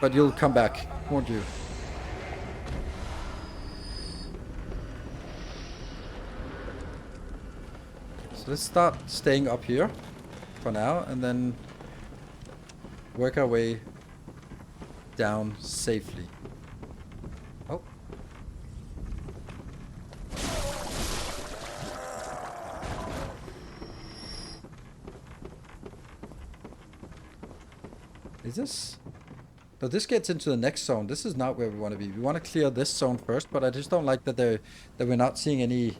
But you'll come back, won't you? So let's start staying up here for now, and then work our way down safely. Oh. Is this? No, this gets into the next zone. This is not where we want to be. We want to clear this zone first, but I just don't like that we're not seeing any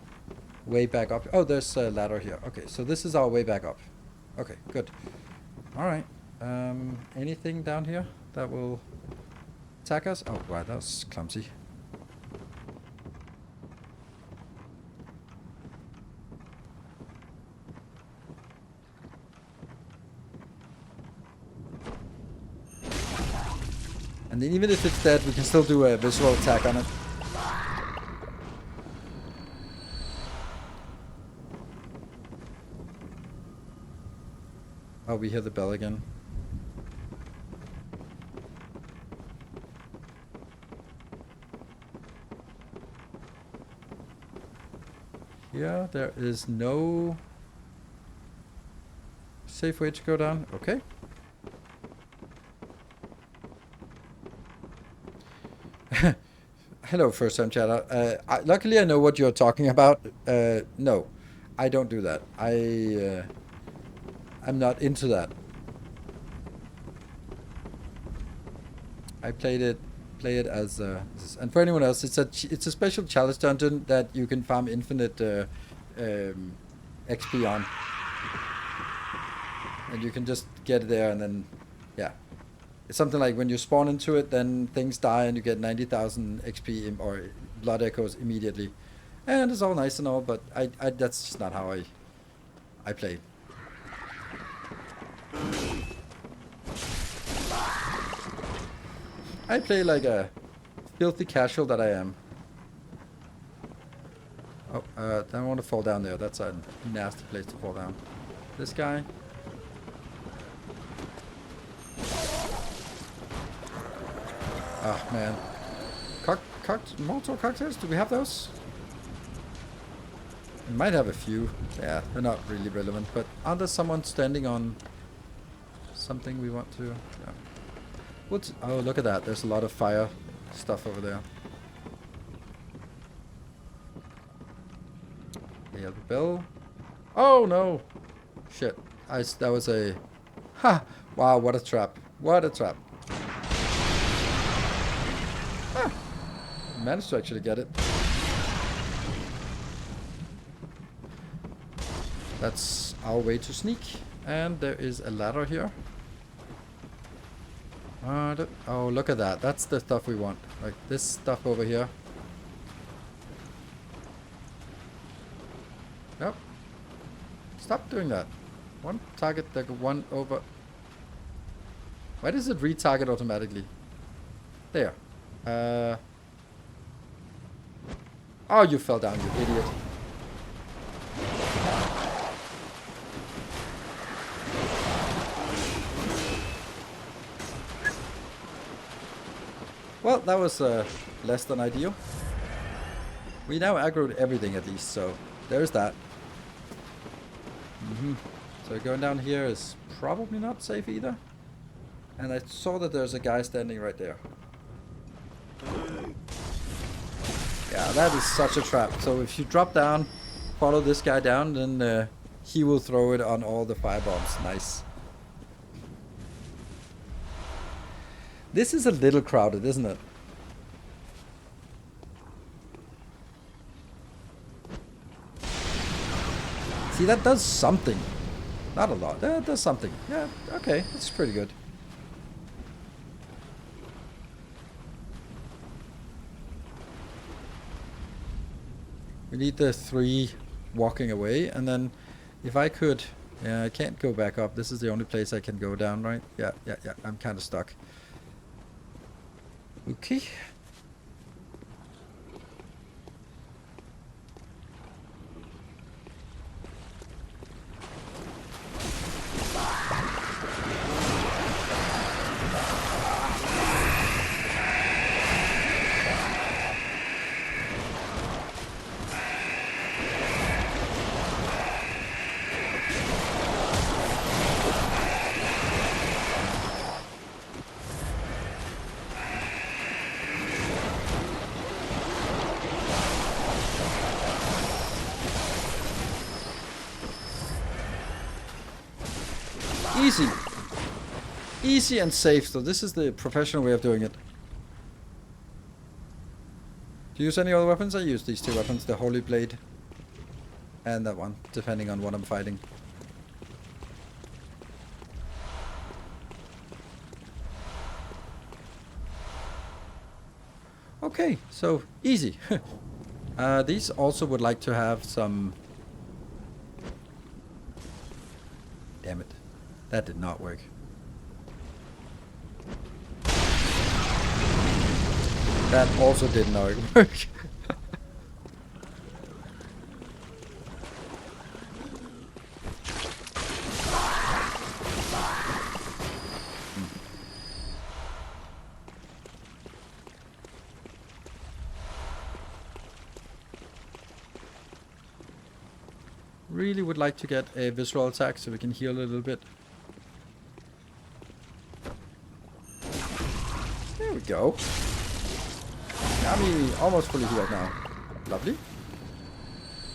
way back up. Oh, there's a ladder here. Okay, so this is our way back up. Okay, good. All right. Anything down here that will attack us? Oh, wow, that was clumsy. And then even if it's dead, we can still do a visual attack on it. Oh, we hear the bell again. Here, there is no safe way to go down. Okay. Hello, first-time chatter. Luckily, I know what you're talking about. No, I don't do that. I'm not into that. I play it as and for anyone else, it's a special challenge dungeon that you can farm infinite XP on, and you can just get there and then, yeah. It's something like when you spawn into it, then things die and you get 90,000 XP or blood echoes immediately. And it's all nice and all, but I that's just not how I play. I play like a filthy casual that I am. Oh, I don't want to fall down there. That's a nasty place to fall down. This guy. Oh, man. Molotov cocktails? Do we have those? We might have a few. Yeah, they're not really relevant. But are there someone standing on something we want to... Yeah. What's... Oh, look at that. There's a lot of fire stuff over there. Okay, the bell. Oh no! Shit. That was a... Ha! Wow, what a trap. What a trap. Ah, managed to actually get it. That's our way to sneak. And there is a ladder here. Oh, look at that. That's the stuff we want. Like this stuff over here. Yep. Stop doing that. One target, one over. Why does it retarget automatically? There. Oh, you fell down, you idiot. Well, that was less than ideal. We now aggroed everything at least, so there's that. So going down here is probably not safe either. And I saw that there's a guy standing right there. Yeah, that is such a trap. So if you drop down, follow this guy down, then he will throw it on all the firebombs. Nice. This is a little crowded, isn't it? See, that does something. Not a lot. That does something. Yeah, okay. That's pretty good. We need the 3 walking away, and then if I could... Yeah, I can't go back up. This is the only place I can go down, right? Yeah. I'm kind of stuck. Okay. Easy. Easy and safe. So this is the professional way of doing it. Do you use any other weapons? I use these 2 weapons. The Holy Blade. And that one. Depending on what I'm fighting. Okay. So easy. These also would like to have some... Damn it. That did not work. That also did not work. Really would like to get a visual attack so we can heal a little bit. There we go. Yami almost fully healed now. Lovely.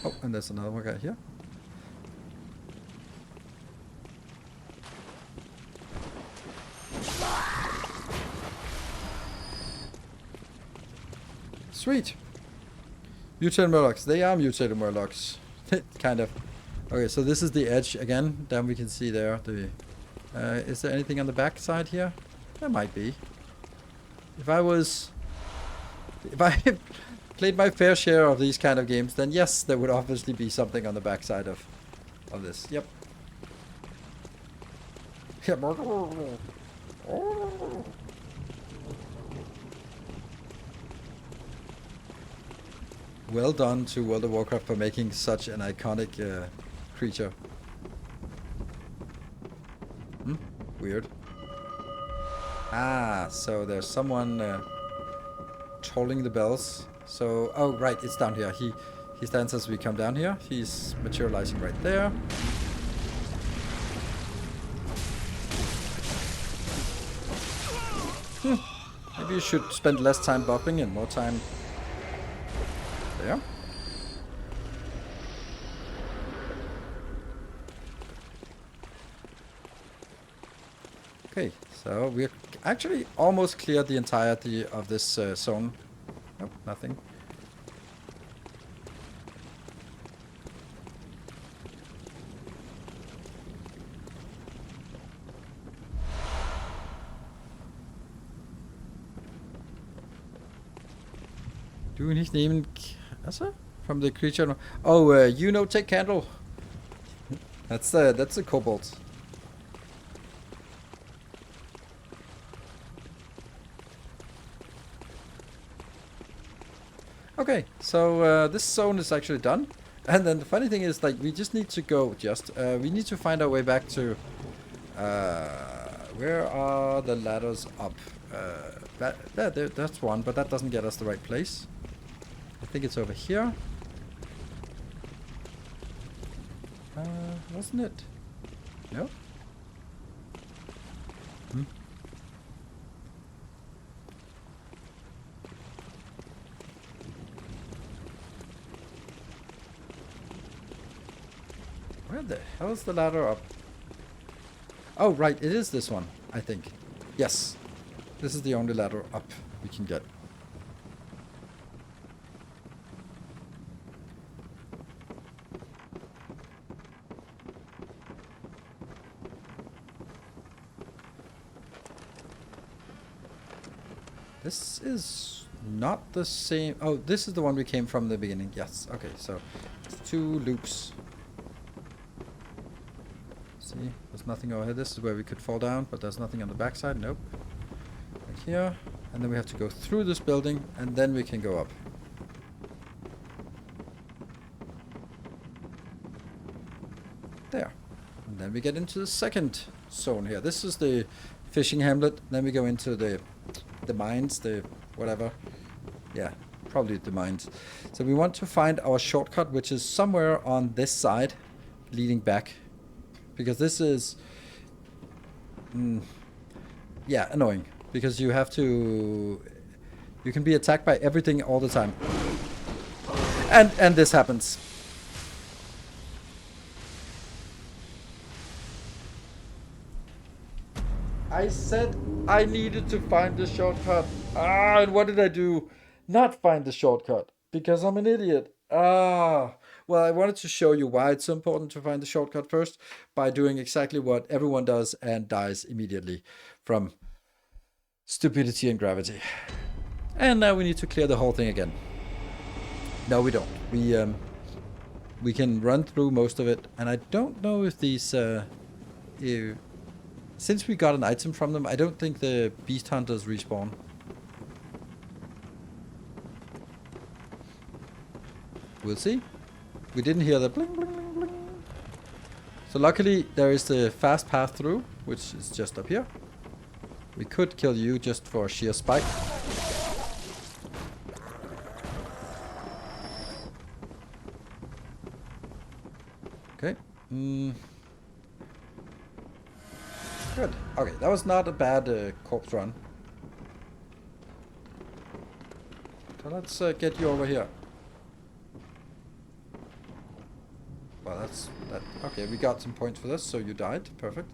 Oh, and there's another one guy here. Sweet. Mutated Murlocs. They are mutated Murlocs. Kind of. Okay, so this is the edge again. Then we can see there the... is there anything on the back side here? There might be. If I played my fair share of these kind of games, then yes, there would obviously be something on the back side of this. Yep. Yep. Well done to World of Warcraft for making such an iconic creature. Weird. Ah, so there's someone tolling the bells. So, oh right, it's down here. He stands as we come down here. He's materializing right there. Maybe you should spend less time buffing and more time there. Okay, so we're actually almost cleared the entirety of this zone. Nope, nothing. Do we nicht nehmen Kasse from the creature? Oh, you know, take candle. That's the kobold. Okay, so this zone is actually done. And then the funny thing is, like, we just need to go we need to find our way back to, where are the ladders up? That's one, but that doesn't get us the right place. I think it's over here. Wasn't it? No? Hmm? Where the hell is the ladder up? Oh, right, it is this one, I think. Yes. This is the only ladder up we can get. This is not the same. Oh, this is the one we came from the beginning. Yes. Okay, so it's 2 loops. See, there's nothing over here. This is where we could fall down, but there's nothing on the backside. Nope. Right here. And then we have to go through this building, and then we can go up. There. And then we get into the second zone here. This is the fishing hamlet. Then we go into the mines, the whatever. Yeah, probably the mines. So we want to find our shortcut, which is somewhere on this side, leading back. Because this is... yeah, annoying. Because you have to... You can be attacked by everything all the time. And this happens. I said I needed to find the shortcut. And what did I do? Not find the shortcut. Because I'm an idiot. Well, I wanted to show you why it's so important to find the shortcut first. By doing exactly what everyone does and dies immediately. From stupidity and gravity. And now we need to clear the whole thing again. No, we don't. We can run through most of it. And I don't know if these... since we got an item from them, I don't think the beast hunters respawn. We'll see. We didn't hear the bling bling bling bling. So luckily there is the fast path through, which is just up here. We could kill you just for sheer spite. Okay. Good. Okay, that was not a bad corpse run. So let's get you over here. Well, that's that. Okay, we got some points for this, so you died. Perfect.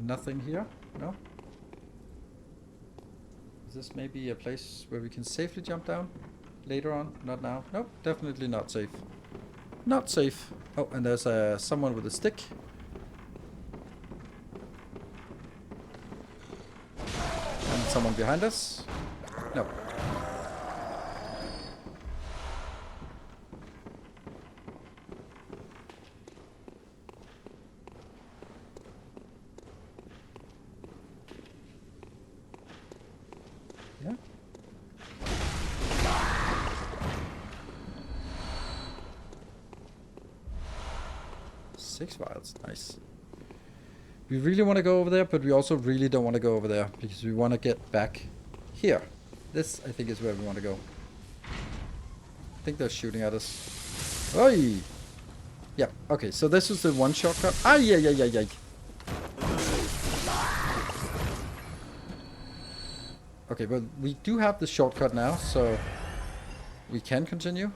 Nothing here? No? Is this maybe a place where we can safely jump down? Later on? Not now? Nope, definitely not safe. Not safe. Oh, and there's someone with a stick. And someone behind us? No. Yeah. Six vials, nice. We really want to go over there, but we also really don't want to go over there because we want to get back here. This, I think, is where we want to go. I think they're shooting at us. Oi! Yeah, okay, so this is the one shortcut. Ah, yeah. Okay, but we do have the shortcut now, so we can continue.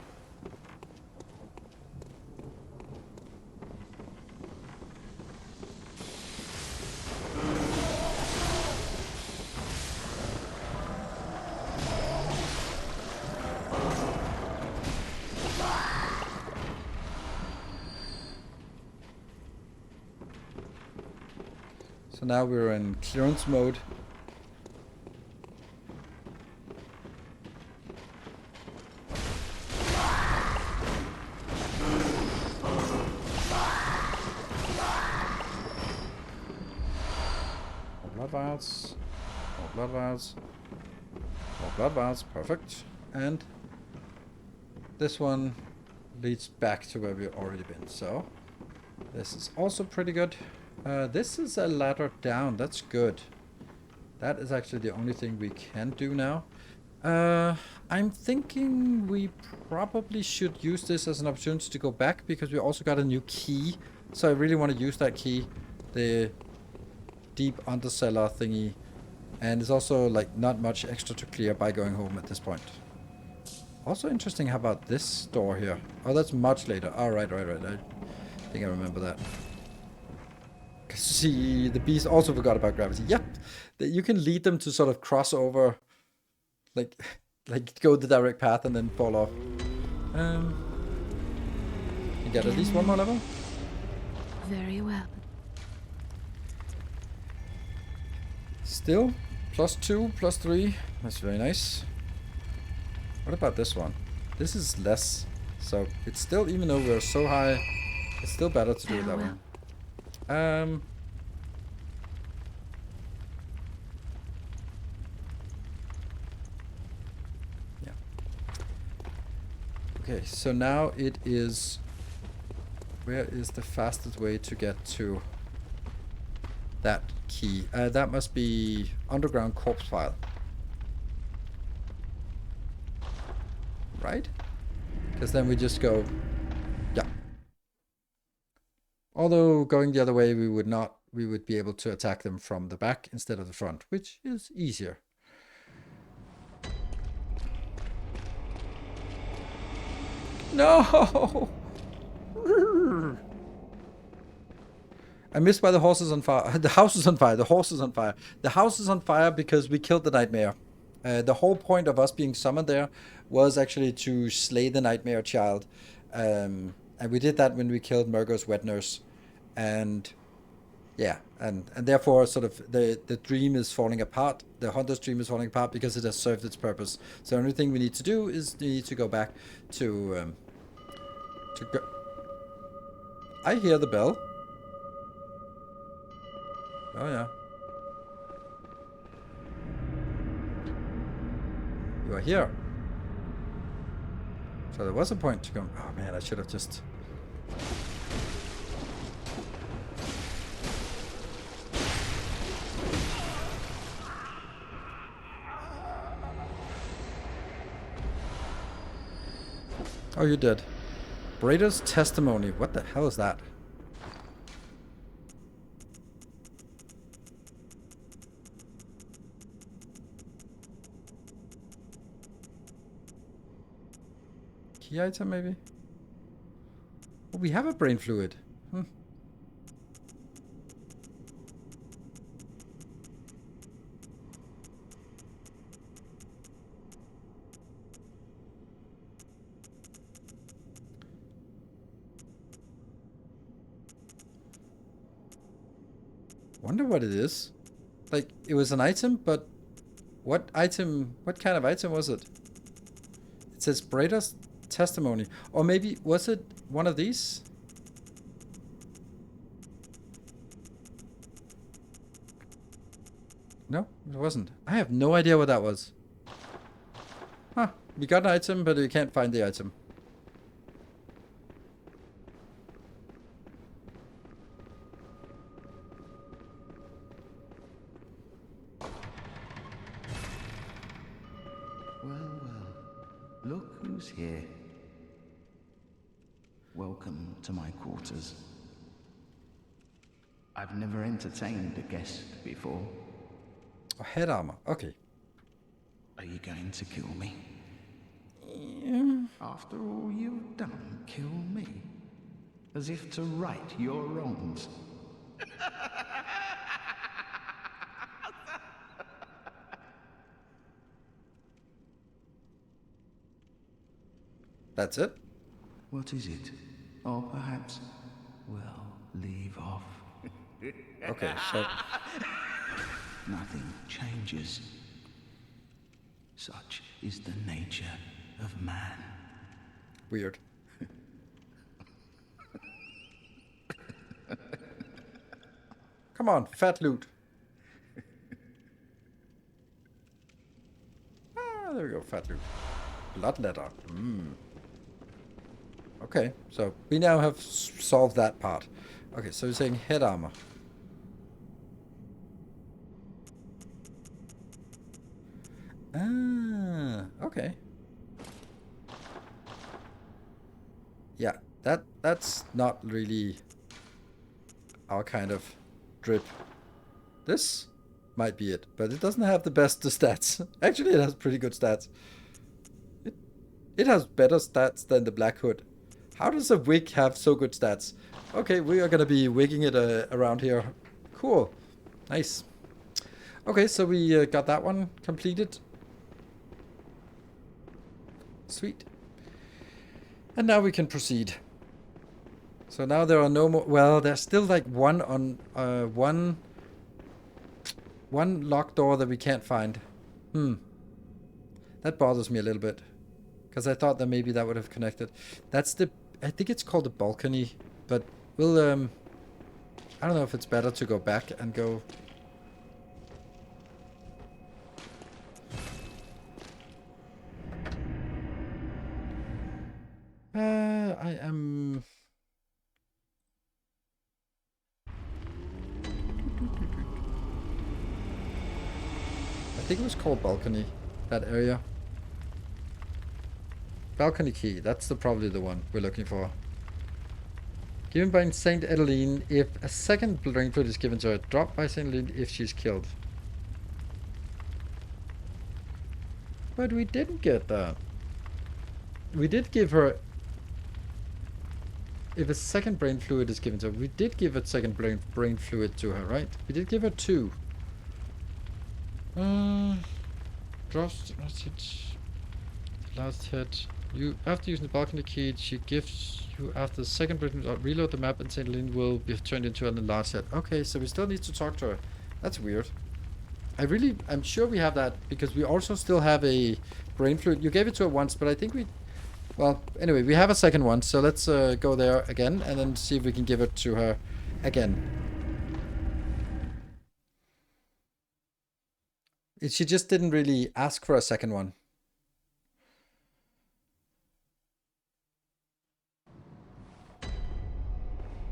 So now we're in clearance mode. More blood vials. More blood vials. More blood vials. Perfect. And this one leads back to where we've already been. So this is also pretty good. This is a ladder down. That's good. That is actually the only thing we can do now. I'm thinking we probably should use this as an opportunity to go back because we also got a new key. So I really want to use that key. The deep undercellar thingy. And it's also like not much extra to clear by going home at this point. Also interesting, how about this door here? Oh, that's much later. Oh, right. I think I remember that. See, the beast also forgot about gravity. Yep, that you can lead them to sort of cross over, like go the direct path and then fall off. You get at least one more level. Very well. Still, +2, +3. That's very nice. What about this one? This is less, so it's still, even though we're so high, it's still better to do it that way. Yeah. Okay, so now it is... Where is the fastest way to get to that key? That must be underground corpse file. Right? Because then we just go... Yeah. Although going the other way, we would not. We would be able to attack them from the back instead of the front, which is easier. No! I missed why the horse is on fire. The house is on fire. The horse is on fire. The house is on fire because we killed the nightmare. The whole point of us being summoned there was actually to slay the nightmare child. And we did that when we killed Murgo's wet nurse. And yeah, and therefore sort of the dream is falling apart. The hunter's dream is falling apart because it has served its purpose. So the only thing we need to do is we need to go back to go. I hear the bell. Oh yeah. You are here. So there was a point to go. Oh man, I should have just... Oh, you did. Brader's testimony. What the hell is that? Key item, maybe? Oh, we have a brain fluid. Wonder what it is. Like, it was an item, but what item, what kind of item was it? It says Brader's testimony. Or maybe, was it one of these? No, it wasn't. I have no idea what that was. Huh. We got an item, but we can't find the item. Look who's here. Welcome to my quarters. I've never entertained a guest before. Oh, head armor. Okay. Are you going to kill me? After all you've done, kill me? As if to right your wrongs. That's it? What is it? Or perhaps we'll leave off. Okay, so... Nothing changes. Such is the nature of man. Weird. Come on, fat loot. Ah, there we go, fat loot. Blood letter. Okay, so we now have solved that part. Okay, so you're saying head armor. Ah, okay. Yeah, that's not really our kind of drip. This might be it, but it doesn't have the best stats. Actually, it has pretty good stats. It has better stats than the Black Hood. How does a wig have so good stats? Okay, we are gonna be wigging it around here. Cool. Nice. Okay, so we got that one completed. Sweet. And now we can proceed. So now there are no more... Well, there's still like one on... one locked door that we can't find. That bothers me a little bit. Because I thought that maybe that would have connected. That's the... I think it's called the balcony. But we'll... I don't know if it's better to go back and go... I am... I think it was called balcony, that area. Balcony key, that's probably the one we're looking for. Given by Saint Adeline, if a second brain fluid is given to her, drop by Saint Adeline if she's killed. But we didn't get that. We did give her... If a second brain fluid is given to her, we did give a second brain fluid to her, right? We did give her 2. Drops last hit. You after using the balcony key, she gives you after the second brain fluid. Reload the map, and Saint Lynn will be turned into an enlarged hit. Okay, so we still need to talk to her. That's weird. I'm sure we have that because we also still have a brain fluid. You gave it to her once, but I think we. Well, anyway, we have a second one, so let's go there again and then see if we can give it to her again. She just didn't really ask for a second one.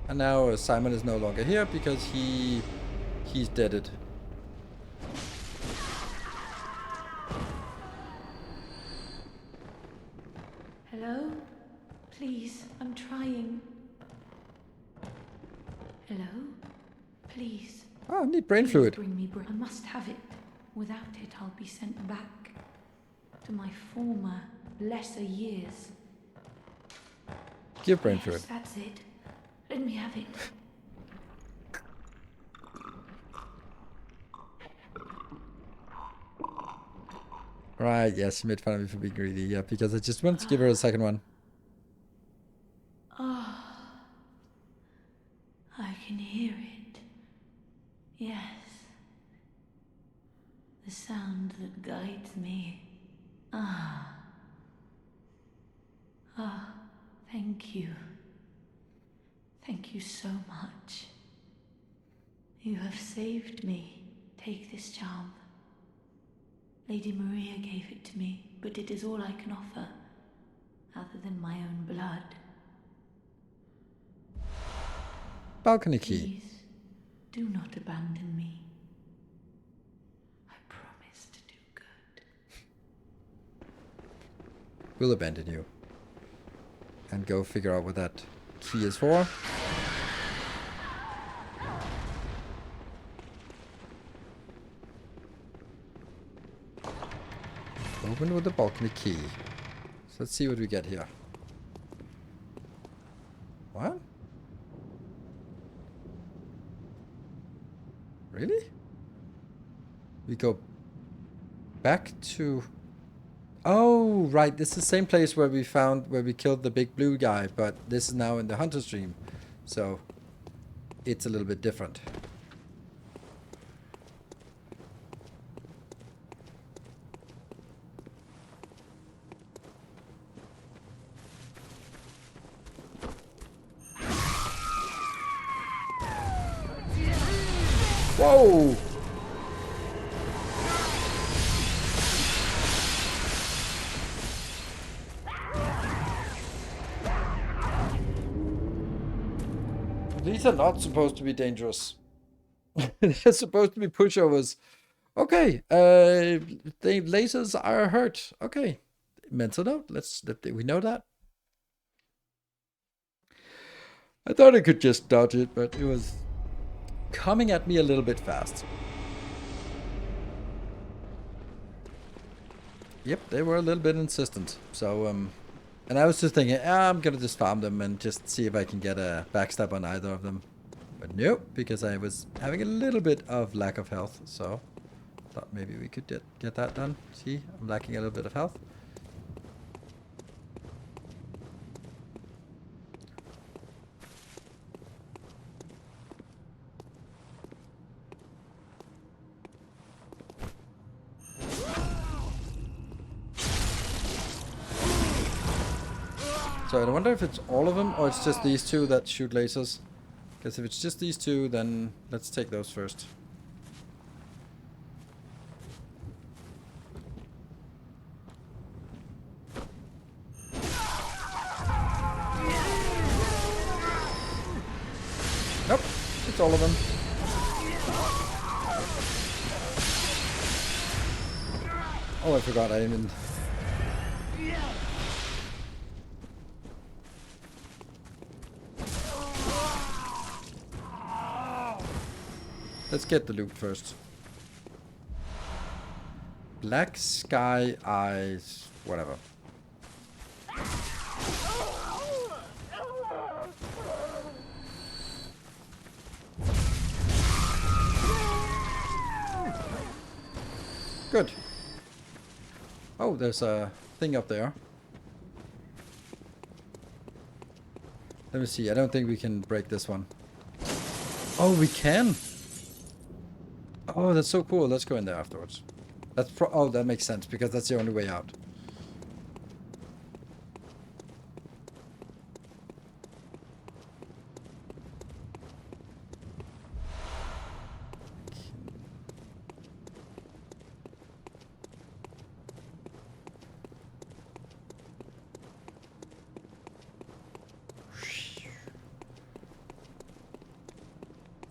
And now Simon is no longer here because he's deaded. Hello? Please, I'm trying. Hello? Please. Oh, I need brain Please fluid. bring me I must have it. Without it, I'll be sent back to my former, lesser years. Give brain Yes, fluid. that's it. Let me have it. Right, yes, you made fun of me for being greedy. Yeah, because I just wanted to give her a second one. Ah, I can hear it. Yes. The sound that guides me. Ah. Ah, thank you. Thank you so much. You have saved me. Take this charm. Lady Maria gave it to me, but it is all I can offer, other than my own blood. Balcony key. Please, do not abandon me. I promise to do good. We'll abandon you. And go figure out what that key is for. Open with the balcony key. So let's see what we get here. What? Really? We go back to... Oh, right. This is the same place where we killed the big blue guy, but this is now in the hunter stream. So it's a little bit different. Whoa! These are not supposed to be dangerous. They're supposed to be pushovers. Okay, the lasers are hurt. Okay, mental note. We know that. I thought I could just dodge it, but it was coming at me a little bit fast. Yep, they were a little bit insistent. So, and I was just thinking, I'm gonna just farm them and just see if I can get a backstab on either of them. But nope, because I was having a little bit of lack of health, so thought maybe we could get that done. See, I'm lacking a little bit of health. So I wonder if it's all of them or it's just these two that shoot lasers. Because if it's just these two, then let's take those first. Nope, it's all of them. Oh, I forgot I didn't... Let's get the loot first. Black sky eyes, whatever. Good. Oh, there's a thing up there. Let me see. I don't think we can break this one. Oh, we can. Oh, that's so cool. Let's go in there afterwards. That's oh, that makes sense because that's the only way out.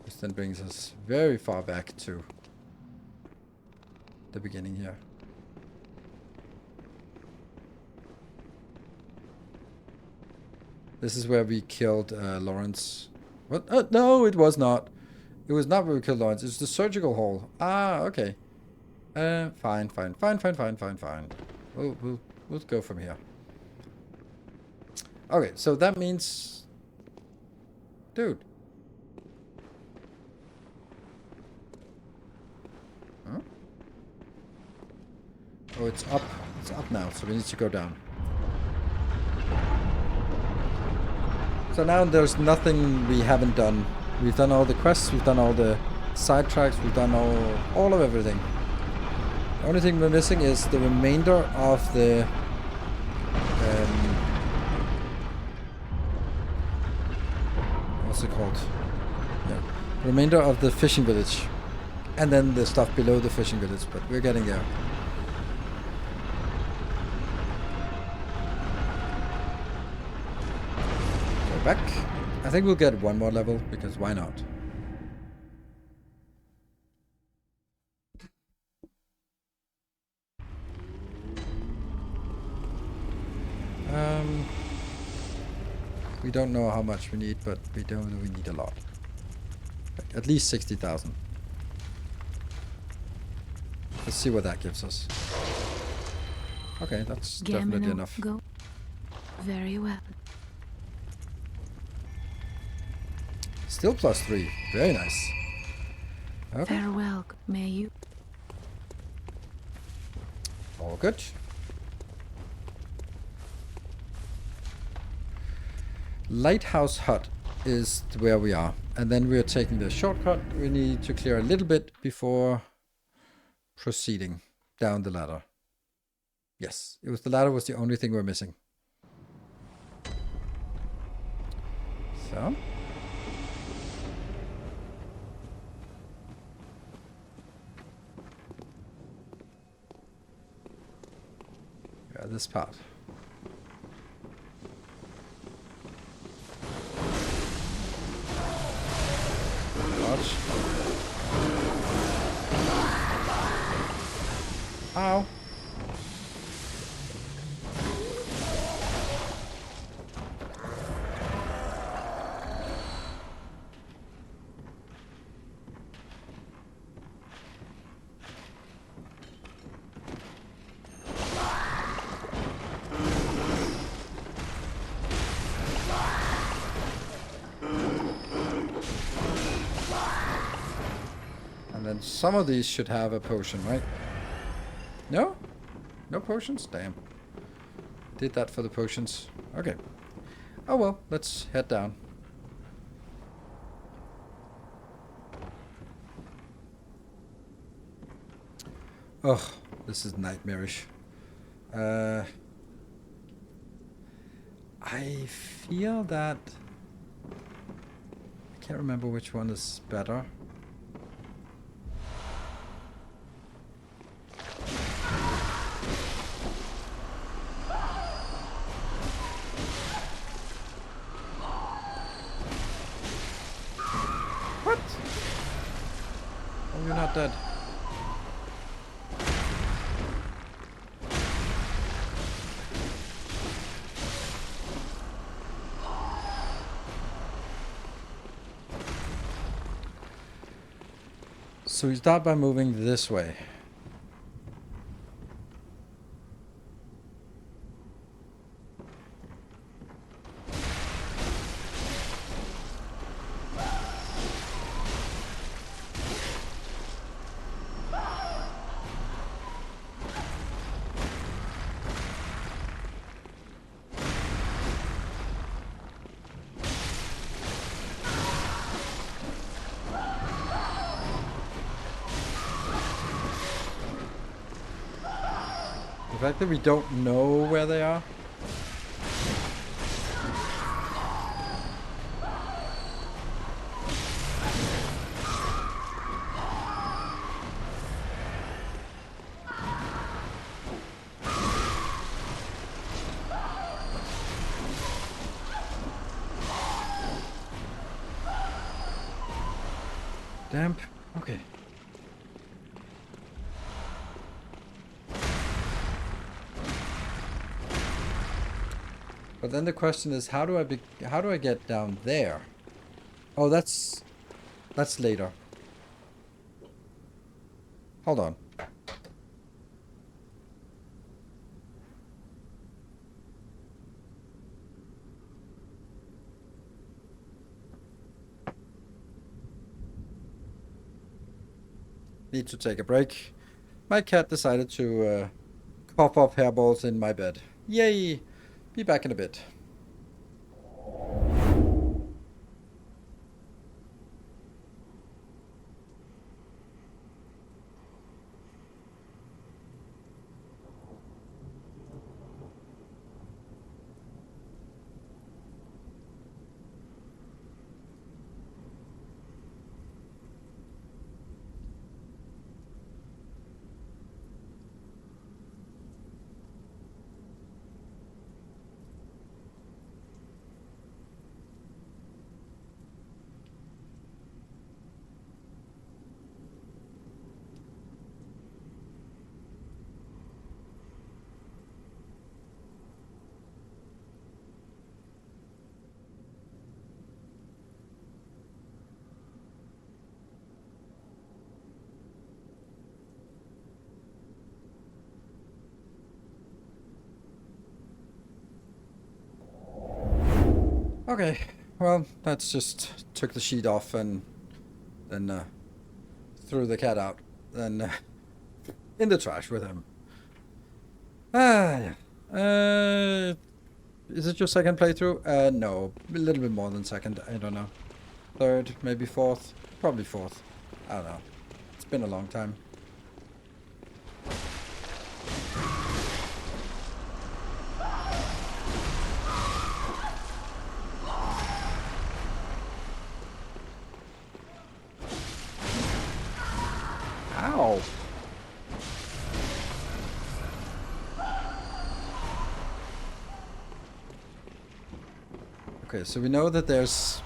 This then brings us very far back to the beginning here. This is where we killed Lawrence. What? No, it was not. It was not where we killed Lawrence. It's the surgical hole. Ah, okay. Fine. We'll go from here. Okay, so that means... Dude. Huh? Oh, it's up. It's up now, so we need to go down. So now there's nothing we haven't done. We've done all the quests, we've done all the side tracks, we've done all of everything. The only thing we're missing is the remainder of the what's it called? Yeah. Remainder of the fishing village. And then the stuff below the fishing village, but we're getting there. Go back. I think we'll get one more level, because why not? We don't know how much we need, but we know we need a lot. Like at least 60,000. Let's see what that gives us. Okay, that's definitely enough. Go. Very well. Still +3. Very nice. Okay. Farewell. May you. All good. Lighthouse Hut is where we are. And then we are taking the shortcut. We need to clear a little bit before proceeding down the ladder. Yes, it was the ladder was the only thing we're missing. So. Yeah, this part. Watch. Ow. And then some of these should have a potion, right? No? No potions? Damn. Did that for the potions. Okay. Oh well, let's head down. Oh, this is nightmarish. I feel that... I can't remember which one is better. What? Oh, you're not dead. So we start by moving this way. The fact that we don't know where they are. Damp. Okay. But then the question is, how do I get down there? Oh, that's later. Hold on. Need to take a break. My cat decided to cough up hairballs in my bed. Yay! Be back in a bit. Okay, well, that's just took the sheet off and then threw the cat out. Then in the trash with him. Ah, yeah. Is it your second playthrough? No, a little bit more than second. I don't know. Third, maybe fourth. Probably fourth. I don't know. It's been a long time. Ow! Okay, so we know that there's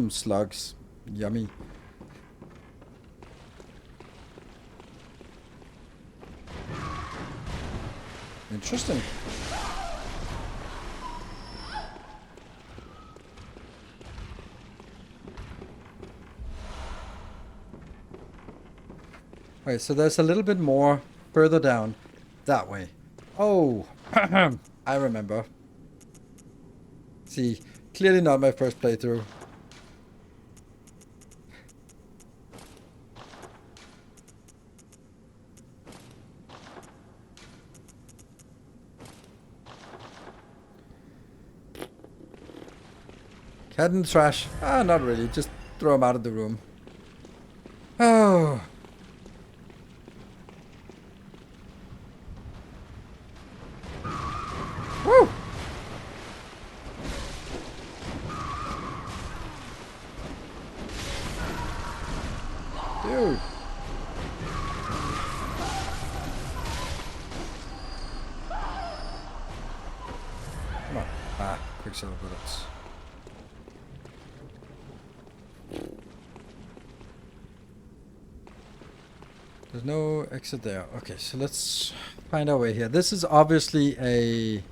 slugs. Yummy. Interesting. Okay, so there's a little bit more further down that way. Oh, I remember. See, clearly not my first playthrough. Cat in the trash. Ah, not really. Just throw him out of the room. Oh. Woo! Dude. Come on. Ah, quicksilver bullets. There's no exit there. Okay, so let's find our way here. This is obviously a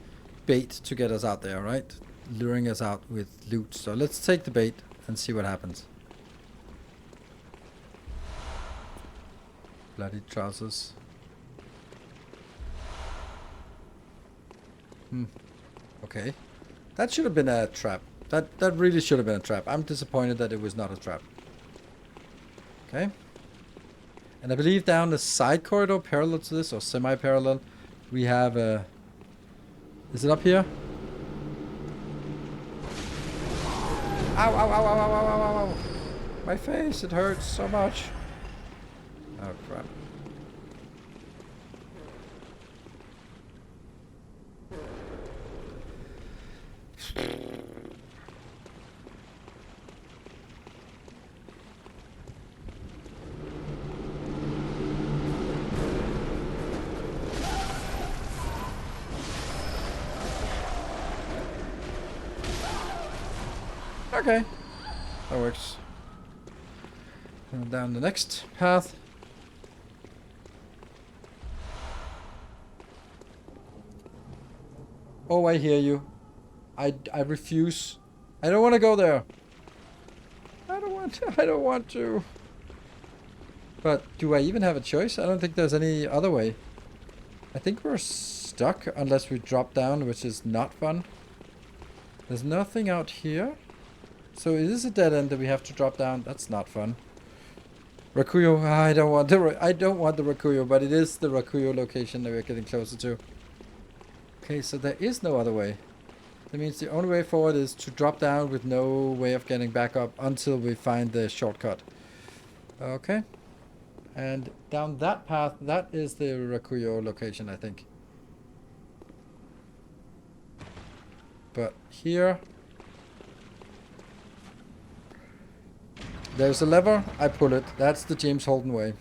bait to get us out there, right? Luring us out with loot. So let's take the bait and see what happens. Bloody trousers. Okay. That should have been a trap. That really should have been a trap. I'm disappointed that it was not a trap. Okay. And I believe down the side corridor parallel to this, or semi-parallel, we have a... Is it up here? Ow, ow, ow, ow, ow, ow, ow, ow. My face, it hurts so much. Oh, crap. Okay, that works. And down the next path. Oh, I hear you. I refuse. I don't want to go there. I don't want to. I don't want to. But do I even have a choice? I don't think there's any other way. I think we're stuck unless we drop down, which is not fun. There's nothing out here. So is this a dead end that we have to drop down? That's not fun. Rakuyo, I don't want the Rakuyo, but it is the Rakuyo location that we're getting closer to. Okay, so there is no other way. That means the only way forward is to drop down with no way of getting back up until we find the shortcut. Okay. And down that path, that is the Rakuyo location, I think. But here... There's a lever, I pull it. That's the James Holden way.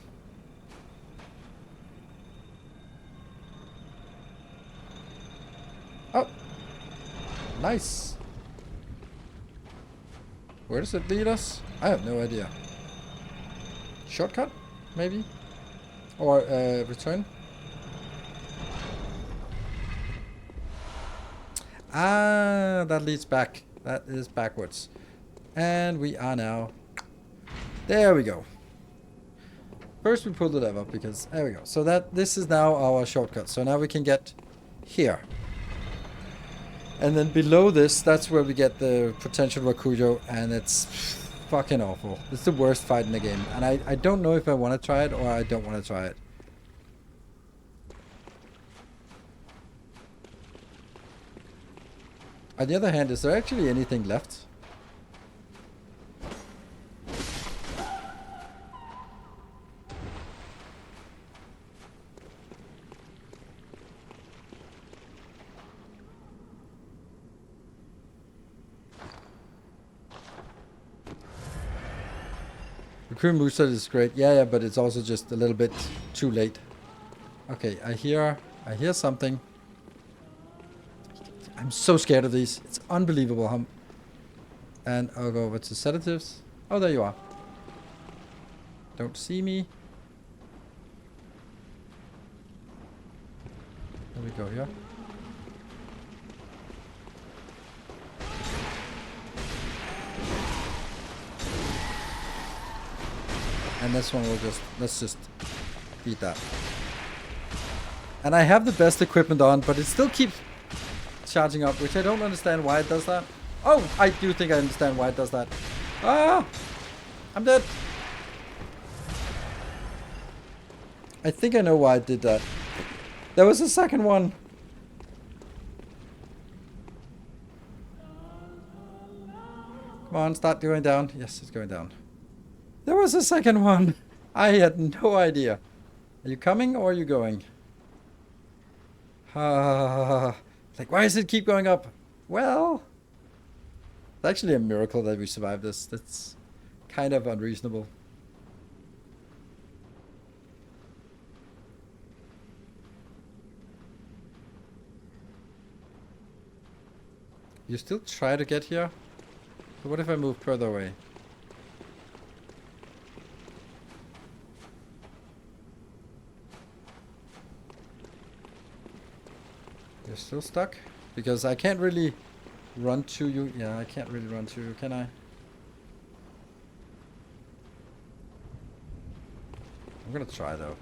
Oh! Nice! Where does it lead us? I have no idea. Shortcut? Maybe? Or return? Ah, that leads back. That is backwards. And we are now... There we go. First we pull the lever because there we go. So this is now our shortcut. So now we can get here. And then below this, that's where we get the potential Rakujo, and it's fucking awful. It's the worst fight in the game, and I don't know if I want to try it or I don't want to try it. On the other hand, is there actually anything left? Recruit moveset is great. Yeah, but it's also just a little bit too late. Okay, I hear something. I'm so scared of these. It's unbelievable. And I'll go over to sedatives. Oh, there you are. Don't see me. There we go here. And this one will just, let's just beat that. And I have the best equipment on, but it still keeps charging up, which I don't understand why it does that. Oh, I do think I understand why it does that. Ah! I'm dead. I think I know why it did that. There was a second one. Come on, start going down. Yes, it's going down. There was a second one. I had no idea. Are you coming or are you going? Like, why does it keep going up? Well, it's actually a miracle that we survived this. That's kind of unreasonable. You still try to get here? So what if I move further away? You're still stuck? Because I can't really run to you. Yeah, I can't really run to you, can I? I'm gonna try though.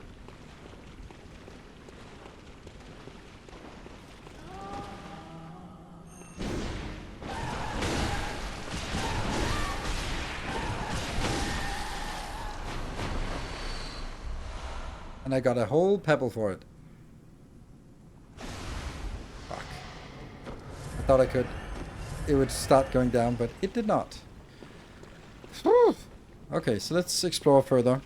And I got a whole pebble for it. Fuck. I thought I could. It would start going down, but it did not. Whew. Okay, so let's explore further.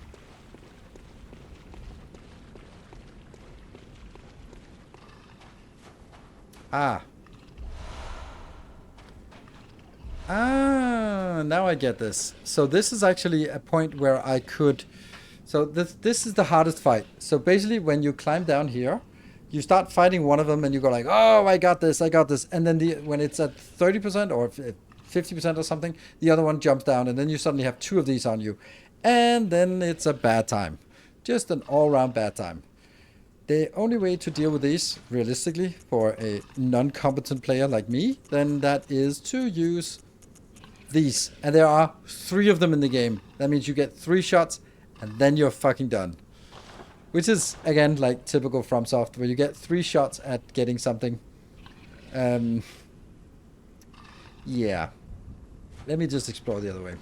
Ah. Ah, now I get this. So this is actually a point where I could... So this is the hardest fight. So basically when you climb down here, you start fighting one of them and you go like, oh, I got this. And then when it's at 30% or 50% or something, the other one jumps down and then you suddenly have two of these on you. And then it's a bad time. Just an all-round bad time. The only way to deal with these, realistically, for a non-competent player like me, then that is to use these. And there are 3 of them in the game. That means you get 3 shots and then you're fucking done. Which is, again, like typical FromSoft, where you get 3 shots at getting something. Yeah. Let me just explore the other way.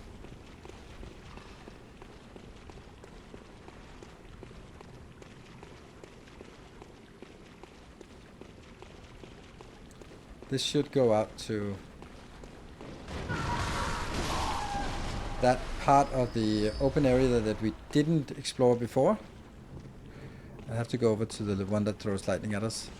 This should go out to that part of the open area that we didn't explore before. I have to go over to the one that throws lightning at us.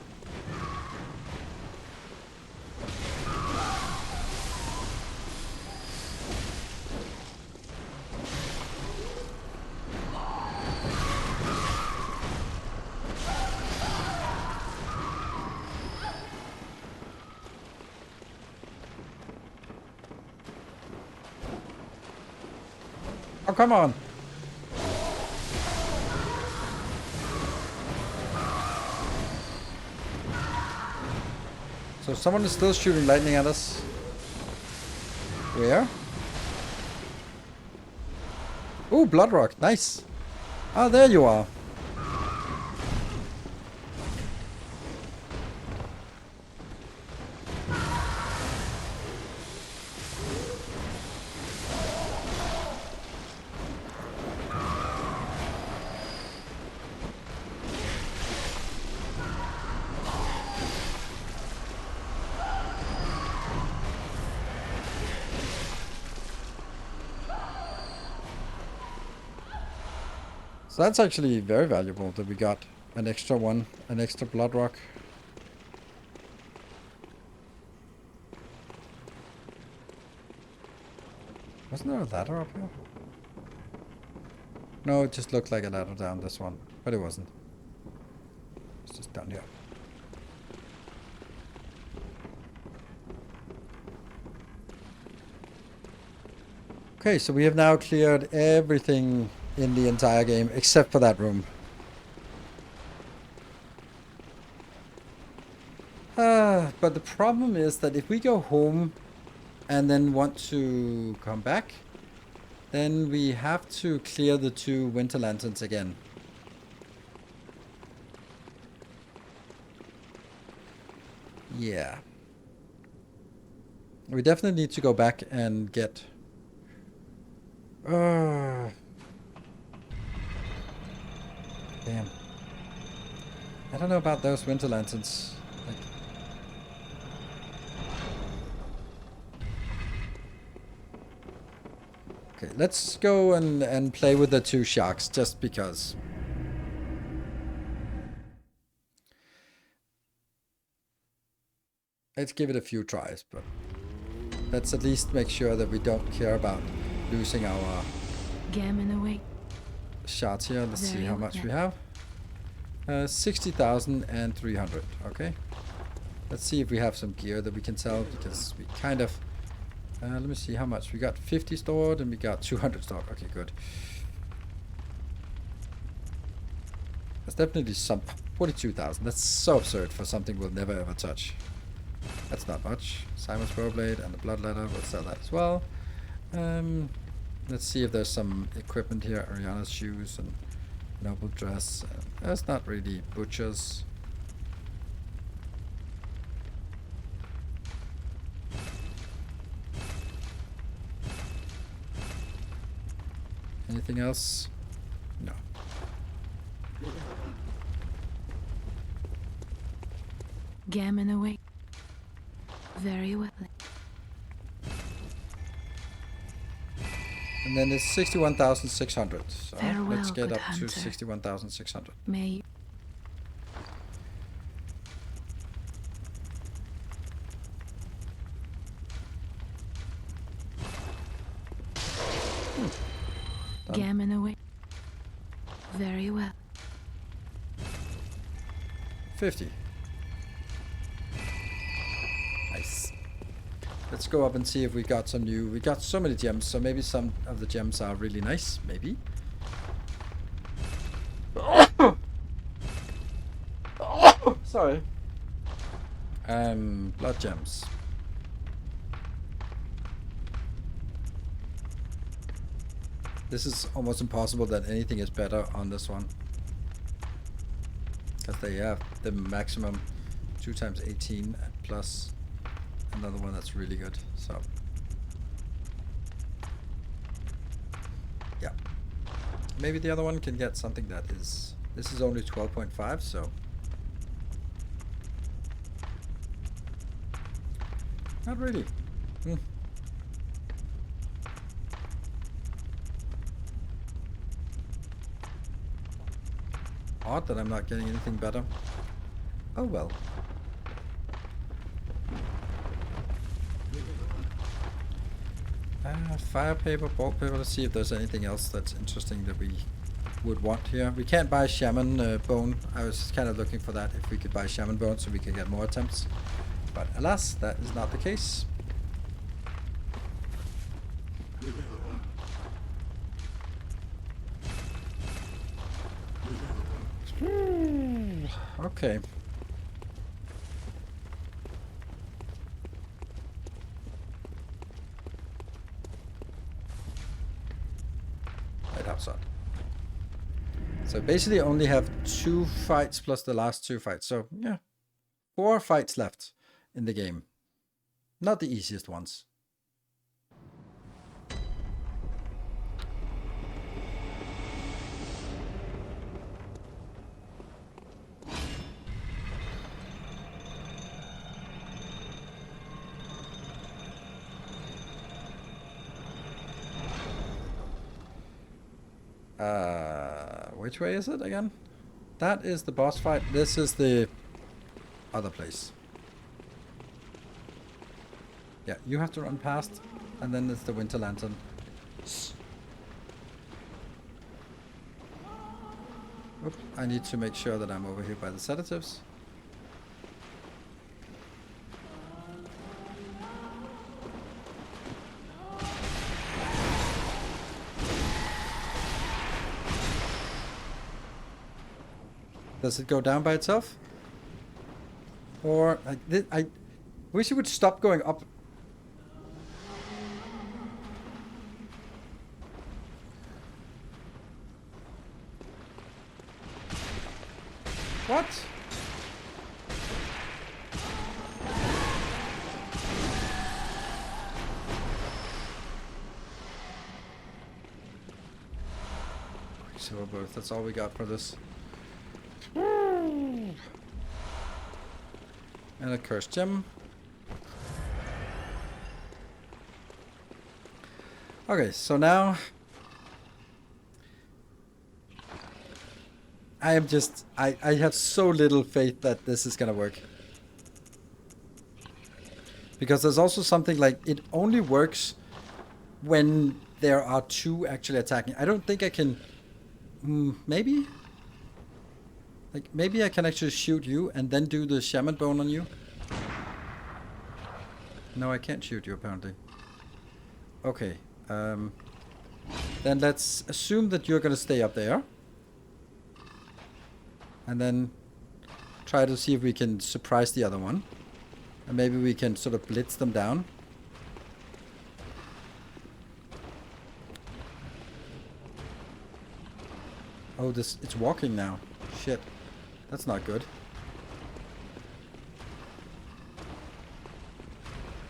Oh, come on. So someone is still shooting lightning at us. Where? Ooh, Bloodrock. Nice. Ah, there you are. So that's actually very valuable that we got an extra one, an extra blood rock. Wasn't there a ladder up here? No, it just looked like a ladder down this one, but it wasn't. It's just down here. Okay, so we have now cleared everything in the entire game except for that room. But the problem is that if we go home and then want to come back, then we have to clear the 2 winter lanterns again. Yeah. We definitely need to go back and get... Damn. I don't know about those winter lanterns. Like... Okay, let's go and play with the 2 sharks, just because. Let's give it a few tries, but let's at least make sure that we don't care about losing our shards here. Let's see how much we have. 60,300. Okay. Let's see if we have some gear that we can sell, because we kind of... let me see how much. We got 50 stored and we got 200 stored. Okay, good. That's definitely some... 42,000. That's so absurd for something we'll never ever touch. That's not much. Simon's Bowblade and the Blood Letter. We'll sell that as well. Let's see if there's some equipment here. Ariana's shoes and noble dress. That's not really butchers. Anything else? No. Gammon away. Very well. And then it's 61,600. So Farewell, let's get good up hunter. to 61,600. May you... Done. Gammon away. Very well. 50. Nice. Let's go up and see if we got some new... We got so many gems, so maybe some of the gems are really nice. Maybe. Sorry. Blood gems. This is almost impossible that anything is better on this one. Because they have the maximum 2 times 18 plus another one that's really good. So yeah, maybe the other one can get something that is... This is only 12.5, so not really. Odd that I'm not getting anything better. Oh well. Fire paper, bulk paper. Let's see if there's anything else that's interesting that we would want here. We can't buy shaman bone. I was kind of looking for that, if we could buy shaman bone so we could get more attempts. But alas, that is not the case. Okay. Right outside. So basically only have 2 fights plus the last 2 fights. So yeah, 4 fights left in the game. Not the easiest ones. which way is it again? That is the boss fight. This is the other place. Yeah, you have to run past, and then it's the Winter Lantern. Oop, I need to make sure that I'm over here by the sedatives. Does it go down by itself? Or I wish it would stop going up. What? Quicksilver both. That's all we got for this. And a cursed gem. Okay, so now I am just I have so little faith that this is gonna work. Because there's also something like it only works when there are two actually attacking. I don't think I can maybe? Like, maybe I can actually shoot you and then do the shaman bone on you. No, I can't shoot you, apparently. Okay. Then let's assume that you're gonna stay up there. And then try to see if we can surprise the other one. And maybe we can sort of blitz them down. Oh, it's walking now. Shit. That's not good.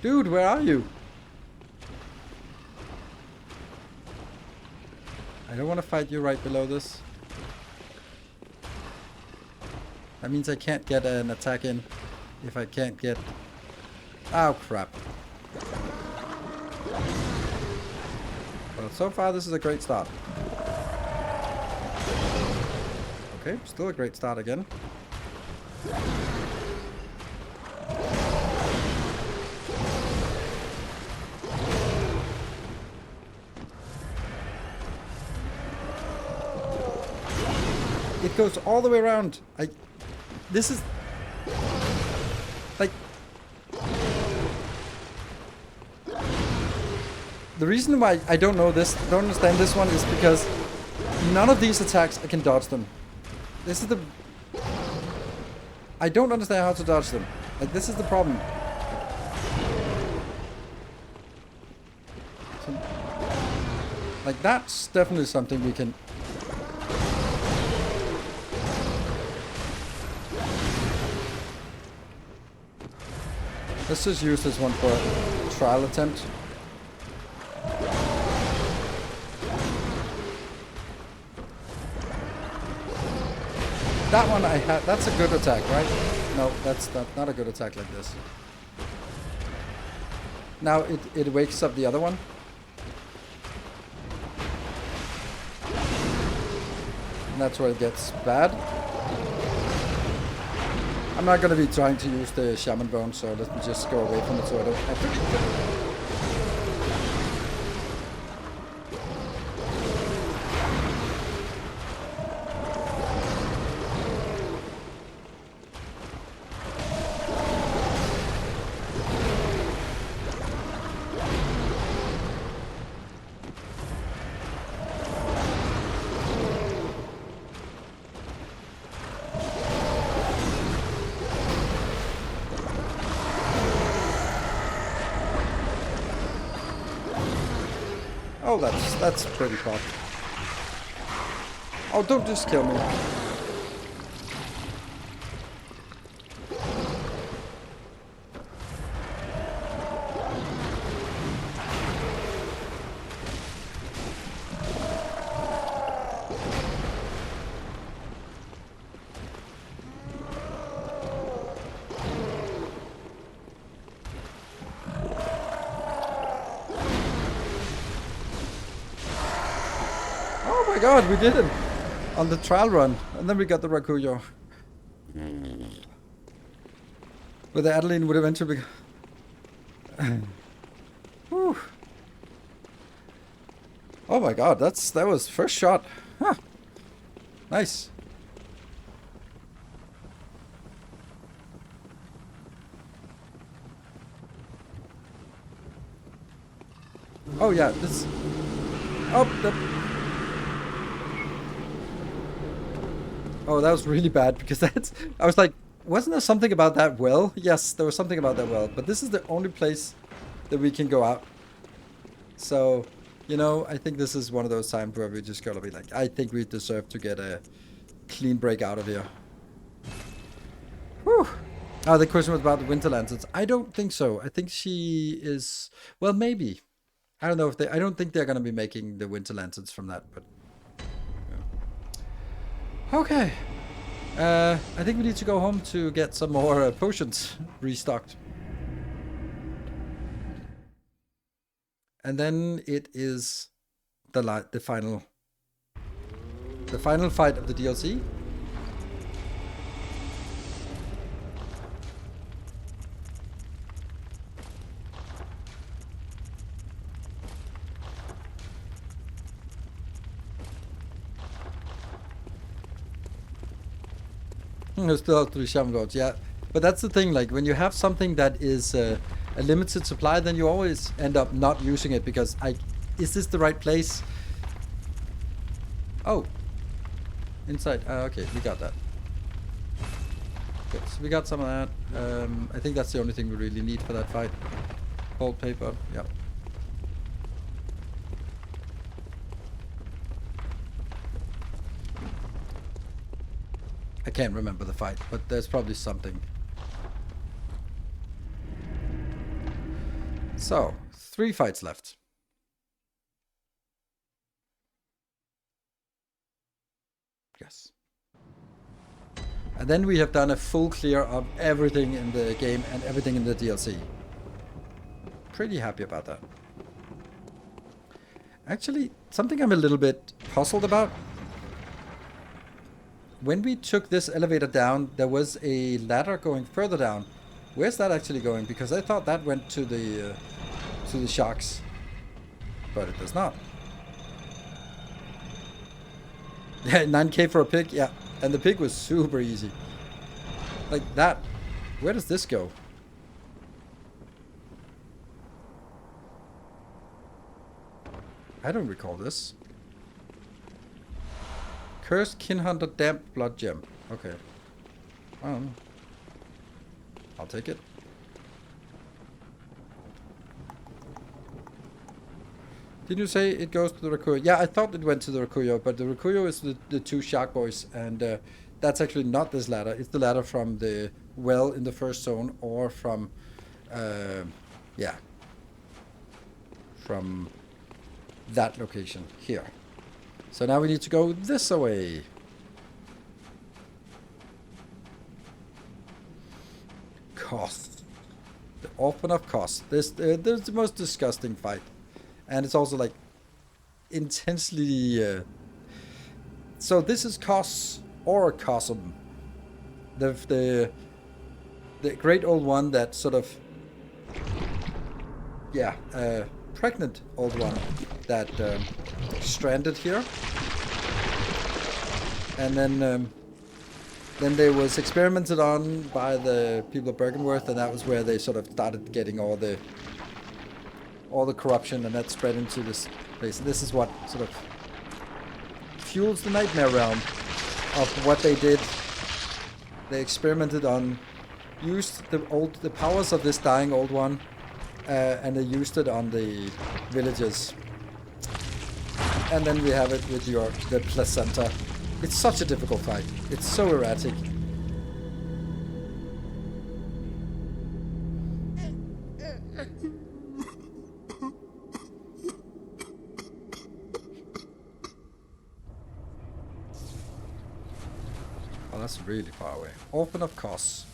Dude, where are you? I don't want to fight you right below this. That means I can't get an attack in if I can't get... Oh, crap. Well, so far this is a great start. Okay, still a great start again. It goes all the way around. This is like the reason why I don't understand this one is because none of these attacks I can dodge them. This is the... I don't understand how to dodge them. Like, this is the problem. So, like, that's definitely something we can... Let's just use this one for a trial attempt. That one I had, that's a good attack, right? No, that's not a good attack like this. Now it wakes up the other one. And that's where it gets bad. I'm not going to be trying to use the shaman bone, so let me just go away from it so I don't have to... Oh, that's pretty cool. Oh, don't just kill me. Oh my god, we did it! on the trial run, and then we got the Rakuyo. Where the Adeline would eventually be... Whew. Oh my god, that was first shot. Huh. Nice. Oh yeah, this... Oh, oh, that was really bad, because that's... I was like, wasn't there something about that well? Yes, there was something about that well, but this is the only place that we can go out. So, you know, I think this is one of those times where we just gotta be like, I think we deserve to get a clean break out of here. Whew. Oh, the question was about the Winter Lanterns. I don't think so. I think she is... Well, maybe. I don't know if they... I don't think they're gonna be making the Winter Lanterns from that, but... Yeah. Okay. I think we need to go home to get some more potions restocked. And then it is the final fight of the DLC. Still have 3 Shaman Lords, yeah. But that's the thing, like, when you have something that is a limited supply, then you always end up not using it, because, is this the right place? Oh. Inside. Okay, we got that. Good, so we got some of that. I think that's the only thing we really need for that fight. Gold paper, yeah. I can't remember the fight, but there's probably something. So, 3 fights left. Yes. And then we have done a full clear of everything in the game and everything in the DLC. Pretty happy about that. Actually, something I'm a little bit puzzled about. When we took this elevator down, there was a ladder going further down. Where's that actually going? Because I thought that went to the sharks, but it does not. Yeah, 9k for a pig, yeah, and the pig was super easy. Like that. Where does this go? I don't recall this. Cursed Kin Hunter Damp Blood Gem. Okay. I'll take it. Did you say it goes to the Rakuyo? Yeah, I thought it went to the Rakuyo, but the Rakuyo is the 2 shark boys, and that's actually not this ladder. It's the ladder from the well in the first zone, or from, yeah, from that location here. So now we need to go this way. Koth. The Orphan of Koth. This is the most disgusting fight. And it's also like intensely... So this is Koth or Cosm. The great old one that sort of... Yeah, pregnant old one that stranded here. And then they was experimented on by the people of Bergenworth, and that was where they sort of started getting all the corruption, and that spread into this place. And this is what sort of fuels the Nightmare Realm of what they did. They experimented on, used the powers of this dying old one, and they used it on the villagers. And then we have it with the placenta. It's such a difficult fight. It's so erratic. Oh, that's really far away. Orphan of Koth.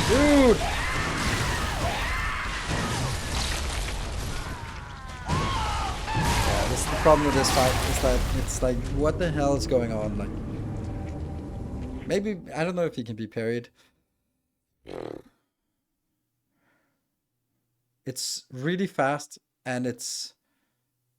Dude! Yeah, this is the problem with this fight, is that it's like, what the hell is going on? Like, maybe, I don't know if he can be parried. It's really fast, and it's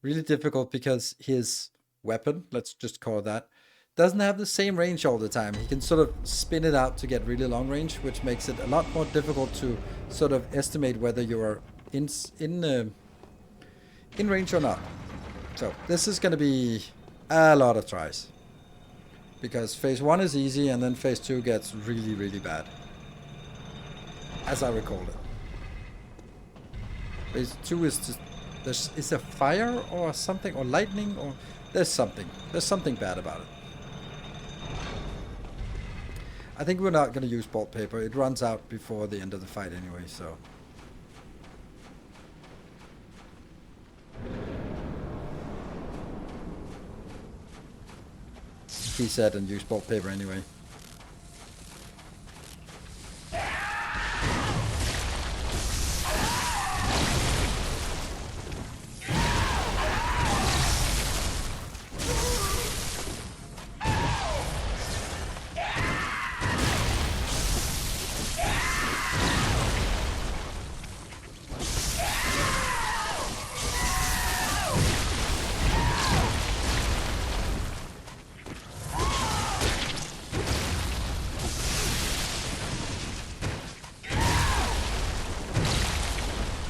really difficult because his weapon, let's just call it that, doesn't have the same range all the time. He can sort of spin it out to get really long range, which makes it a lot more difficult to sort of estimate whether you're in range or not. So this is going to be a lot of tries, because phase 1 is easy and then phase 2 gets really, really bad, as I recall it. Phase 2 is just, is there fire or something, or lightning, or there's something bad about it. I think we're not going to use bolt paper. It runs out before the end of the fight anyway, so. He said and use bolt paper anyway.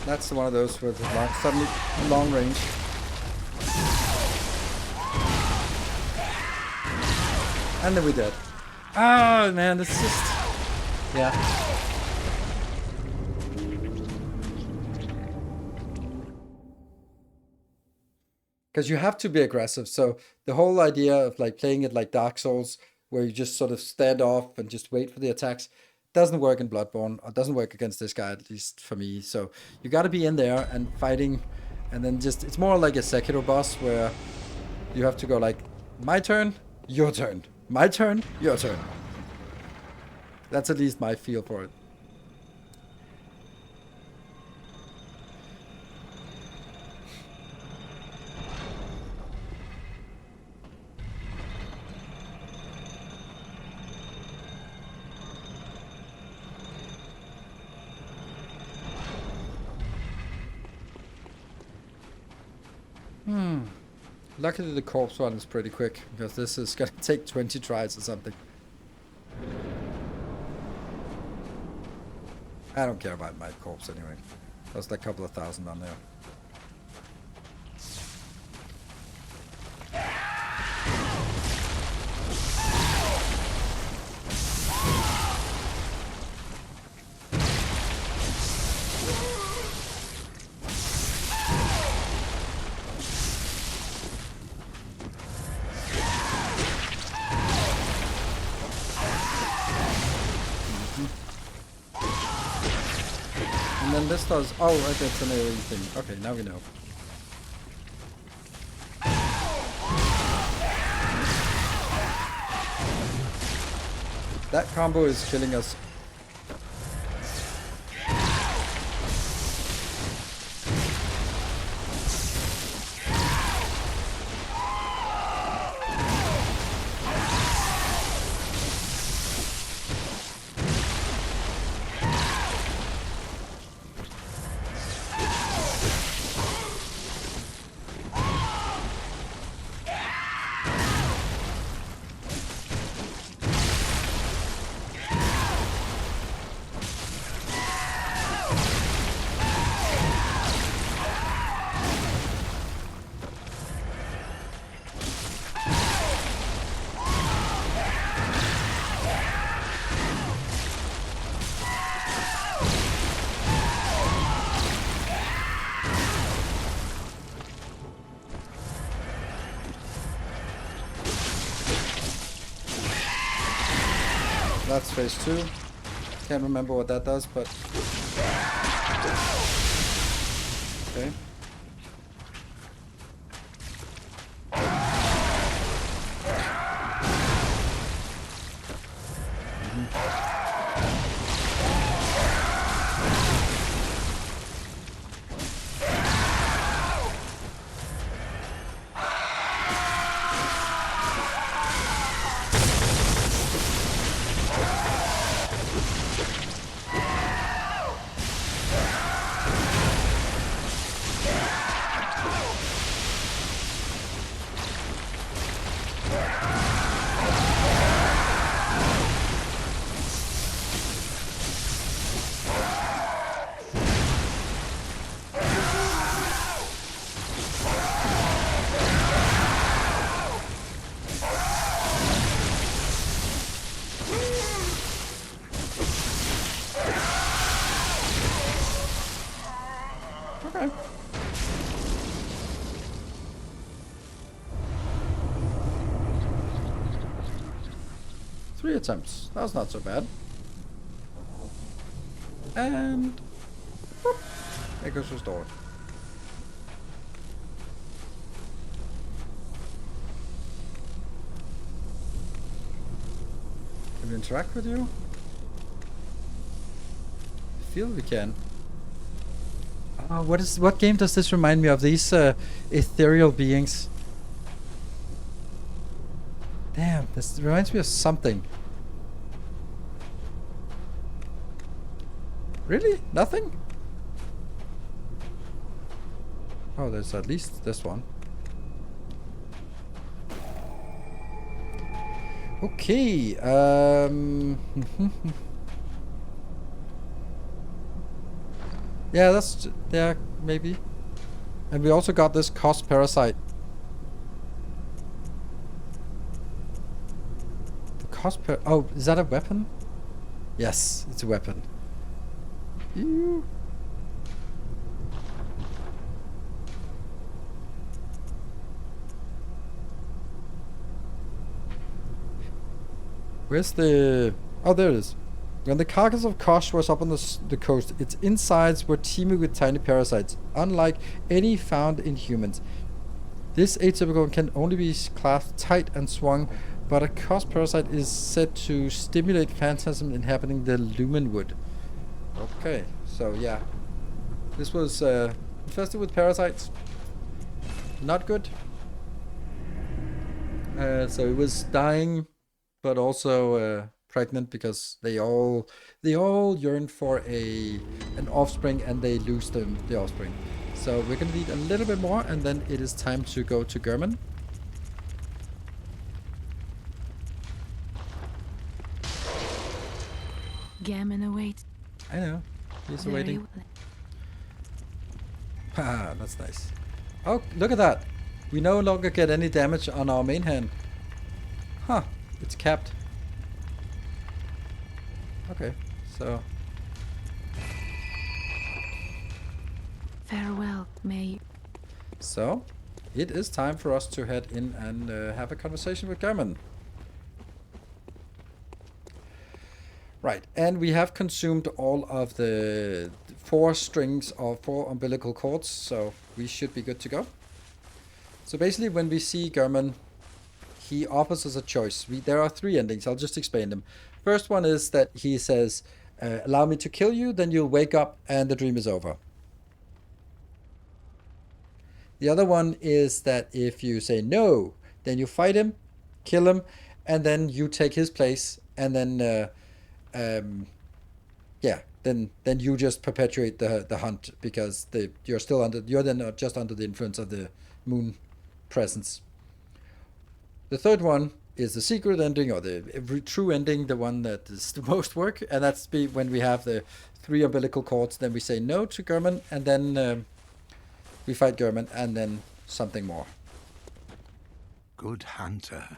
That's one of those with suddenly long range. And then we're dead. Oh man, it's just, yeah. Because you have to be aggressive. So the whole idea of like playing it like Dark Souls, where you just sort of stand off and just wait for the attacks, doesn't work in Bloodborne, or doesn't work against this guy, at least for me. So you got to be in there and fighting, and then just, it's more like a Sekiro boss where you have to go like, my turn, your turn, my turn, your turn. That's at least my feel for it. Luckily the corpse one is pretty quick, because this is gonna take 20 tries or something. I don't care about my corpse anyway. There's like a couple of thousand on there. And then this does, oh, okay, it's an AoE thing. Okay, now we know. That combo is killing us. that's phase 2. Can't remember what that does, but... Okay. Okay. Three attempts. That was not so bad. And... whoop, Echoes restored. Can we interact with you? I feel we can. What game does this remind me of? These ethereal beings. Damn, this reminds me of something. Really? Nothing? Oh, there's at least this one. Okay, yeah, that's... yeah, maybe. And we also got this cost parasite. The cost par... oh, is that a weapon? Yes, it's a weapon. Ew. Where's the... oh, there it is. When the carcass of Kosh was up on the coast, its insides were teeming with tiny parasites, unlike any found in humans. This atypical can only be clasped tight and swung, but a Kosh parasite is said to stimulate phantasm inhabiting the lumen wood. Okay, so yeah. This was infested with parasites. Not good. So it was dying, but also... pregnant, because they all yearn for an offspring, and they lose the offspring. So we're gonna need a little bit more, and then it is time to go to German. Gammon awaits. I know, he's Very waiting. well. Haha, that's nice. Oh, look at that! We no longer get any damage on our main hand. Huh, it's capped. Okay, so... Farewell, May. so, it is time for us to head in and have a conversation with German. Right, and we have consumed all of the 4 strings of 4 umbilical cords, so we should be good to go. So basically, when we see German, he offers us a choice. There are 3 endings, I'll just explain them. First one is that he says, allow me to kill you, then you'll wake up and the dream is over. The other one is that if you say no, then you fight him, kill him, and then you take his place, and then yeah, then you just perpetuate the hunt, because you're then not just under the influence of the moon presence. The third one is the secret ending, or the true ending, the one that is the most work, and that's when we have the 3 umbilical cords. Then we say no to German, and then we fight German, and then something more. Good hunter,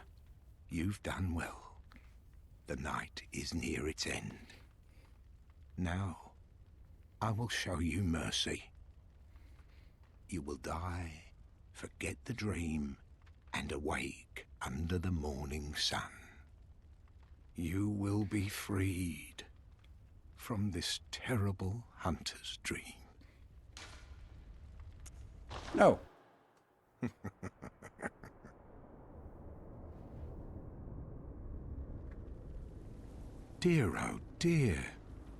you've done well. The night is near its end. Now, I will show you mercy. You will die, forget the dream, and awake under the morning sun. You will be freed from this terrible hunter's dream. No. Dear, oh dear.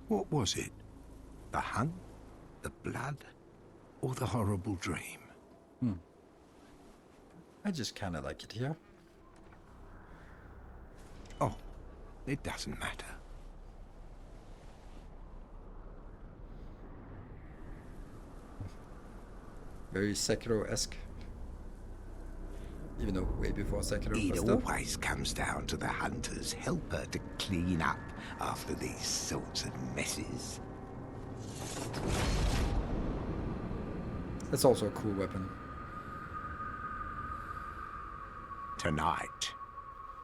What was it? The hunt? The blood? Or the horrible dream? I just kind of like it here. Oh, it doesn't matter. Very Sekiro-esque. Even though way before Sekiro. It But still. always comes down to the hunter's helper to clean up after these sorts of messes. That's also a cool weapon. Tonight,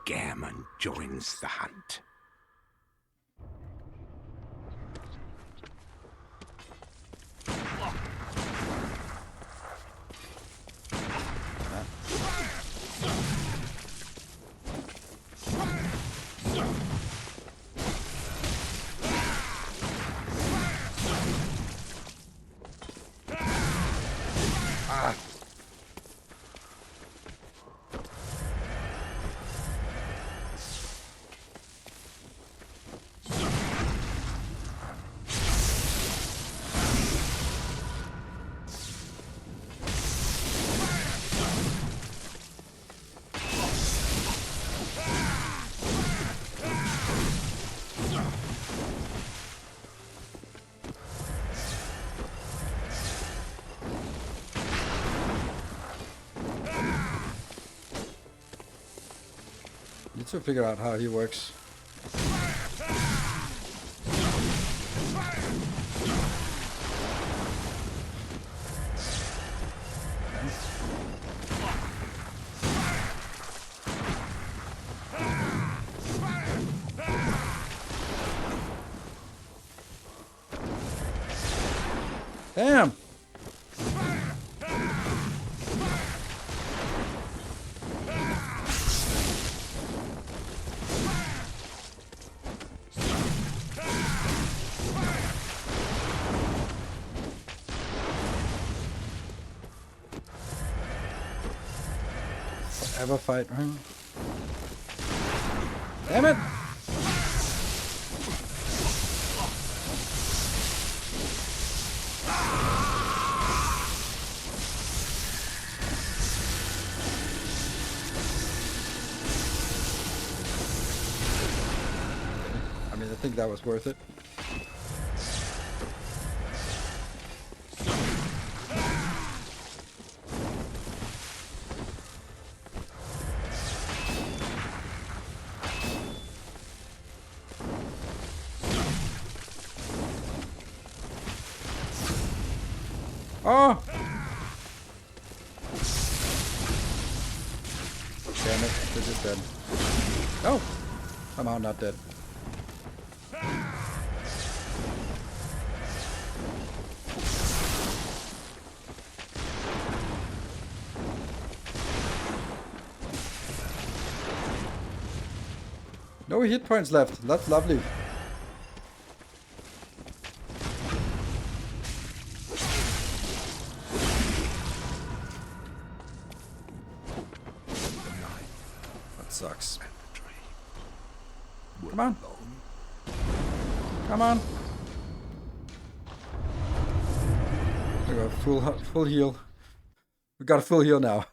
Gammon joins the hunt. Need to figure out how he works. Damn! Ever fight, right? Damn it! I mean, I think that was worth it. Oh! Damn it, this is dead. Oh! Somehow not dead. No hit points left. That's lovely. That sucks. Come on. Come on. We got full heal. We got a full heal now.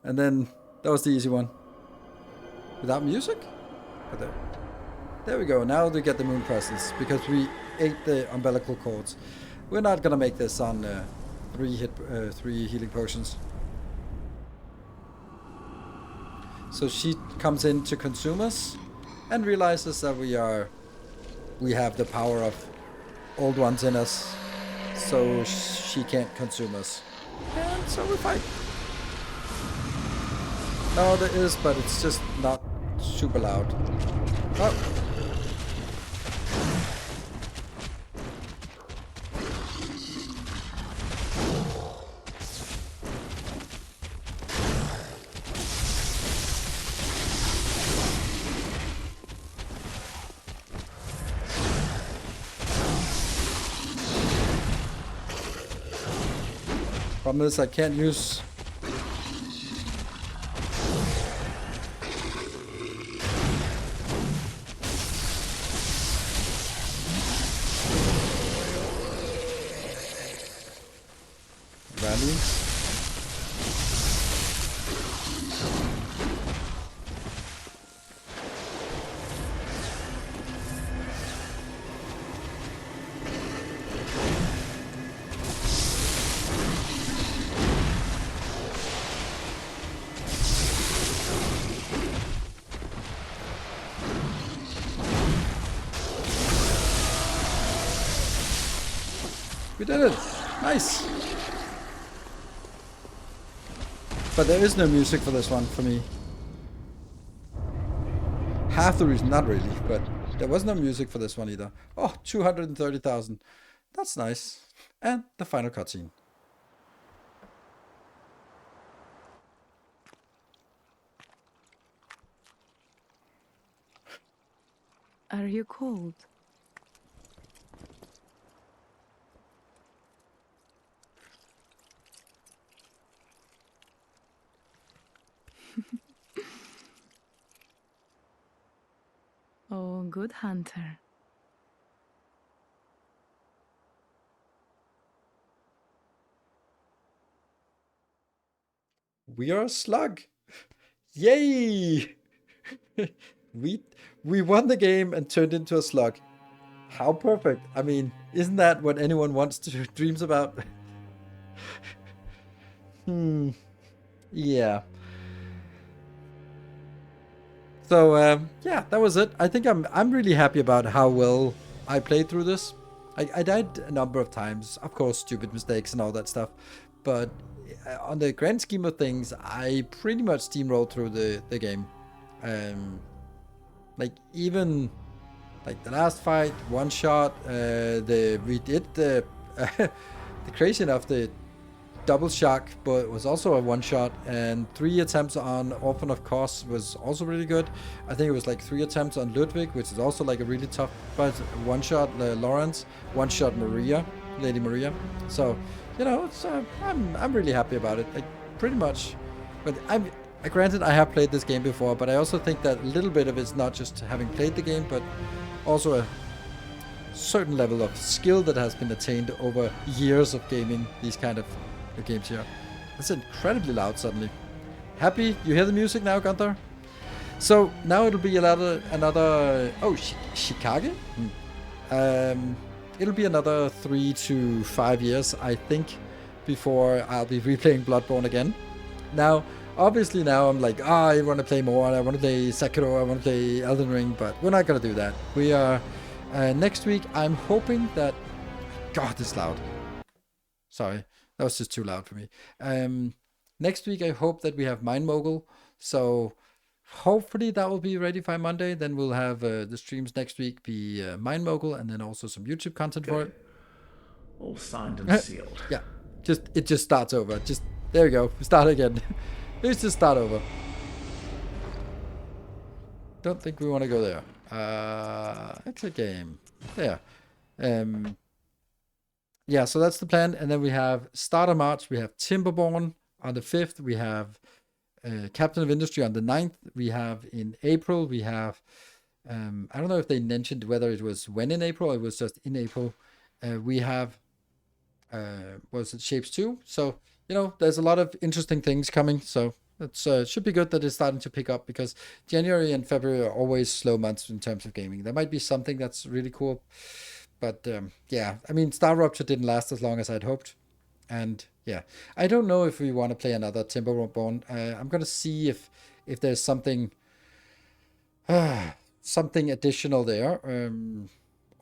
And then that was the easy one. Without music? Oh, there we go. Now we get the moon presence because we ate the umbilical cords. We're not gonna make this on 3 healing potions. So she comes in to consume us and realizes that we have the power of old ones in us, so she can't consume us. And so we fight. No, there is, but it's just not super loud. Oh. Problem is I can't use... Rally. We did it! Nice! But there is no music for this one, for me. Half the reason, not really, but there was no music for this one either. Oh, 230,000. That's nice. And the final cutscene. Are you cold? Oh, good hunter. We are a slug. Yay! we won the game and turned into a slug. How perfect. I mean, isn't that what anyone wants to dreams about? Yeah. So yeah, that was it. I think I'm really happy about how well I played through this. I died a number of times, of course, stupid mistakes and all that stuff, but on the grand scheme of things, I pretty much steamrolled through the game. Like even like the last fight, one shot. We did the the crazy enough the double shock, but it was also a one shot, and 3 attempts on Orphan of Kos was also really good. I think it was like 3 attempts on Ludwig, which is also like a really tough, but one shot Lawrence, one shot Maria, Lady Maria. So you know, it's I'm really happy about it. Like pretty much, but granted I have played this game before, but I also think that a little bit of it's not just having played the game, but also a certain level of skill that has been attained over years of gaming these kind of games here. It's incredibly loud suddenly. Happy? You hear the music now, Gunther? So now it'll be another oh, Chicago? It'll be another 3 to 5 years, I think, before I'll be replaying Bloodborne again. Now, obviously now I'm like, I want to play more, I want to play Sekiro, I want to play Elden Ring, but we're not going to do that. We are, next week, I'm hoping that, God, it's loud. Sorry, that was just too loud for me. Next week, I hope that we have Mind Mogul, so hopefully that will be ready by Monday. Then we'll have the streams next week be Mind Mogul, and then also some YouTube content for it. All signed and sealed. Yeah, it just starts over. There we go. We start again. Let's just start over. Don't think we want to go there. Exit game. There. Yeah, so that's the plan. And then we have start of March. We have Timberborn on the 5th. We have Captain of Industry on the 9th. We have in April, we have, I don't know if they mentioned whether it was when in April or it was just in April. We have, was it Shapes 2? So, you know, there's a lot of interesting things coming. So it should be good that it's starting to pick up, because January and February are always slow months in terms of gaming. There might be something that's really cool. But yeah, I mean, Star Rupture didn't last as long as I'd hoped. And yeah, I don't know if we want to play another Timberborn. I'm going to see if there's something something additional there,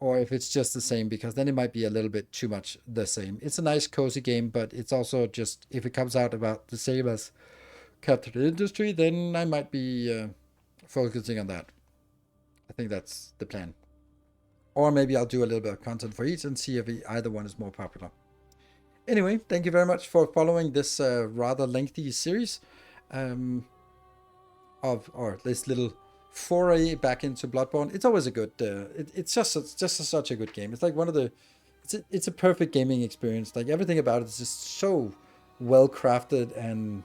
or if it's just the same, because then it might be a little bit too much the same. It's a nice, cozy game, but it's also just, if it comes out about the same as Captain Industry, then I might be focusing on that. I think that's the plan. Or maybe I'll do a little bit of content for each and see if either one is more popular. Anyway, thank you very much for following this rather lengthy series or this little foray back into Bloodborne. It's always a good. It's just such a good game. It's like one of the. It's a perfect gaming experience. Like everything about it is just so well crafted, and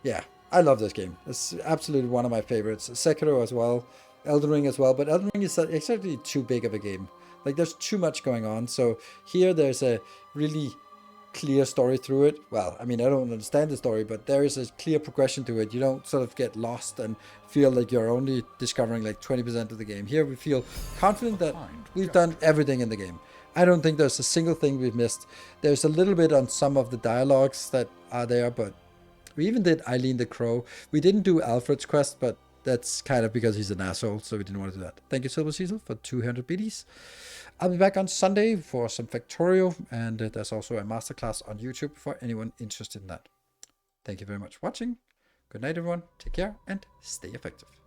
yeah, I love this game. It's absolutely one of my favorites. Sekiro as well, Elden Ring as well, but Elden Ring is exactly too big of a game. Like there's too much going on. So here there's a really clear story through it. Well, I mean, I don't understand the story, but there is a clear progression to it. You don't sort of get lost and feel like you're only discovering like 20% of the game. Here we feel confident that we've done everything in the game. I don't think there's a single thing we've missed. There's a little bit on some of the dialogues that are there, but we even did Eileen the Crow. We didn't do Alfred's quest, but that's kind of because he's an asshole, so we didn't want to do that. Thank you, Silver Cecil, for 200 biddies. I'll be back on Sunday for some Factorio, and there's also a masterclass on YouTube for anyone interested in that. Thank you very much for watching. Good night, everyone. Take care, and stay effective.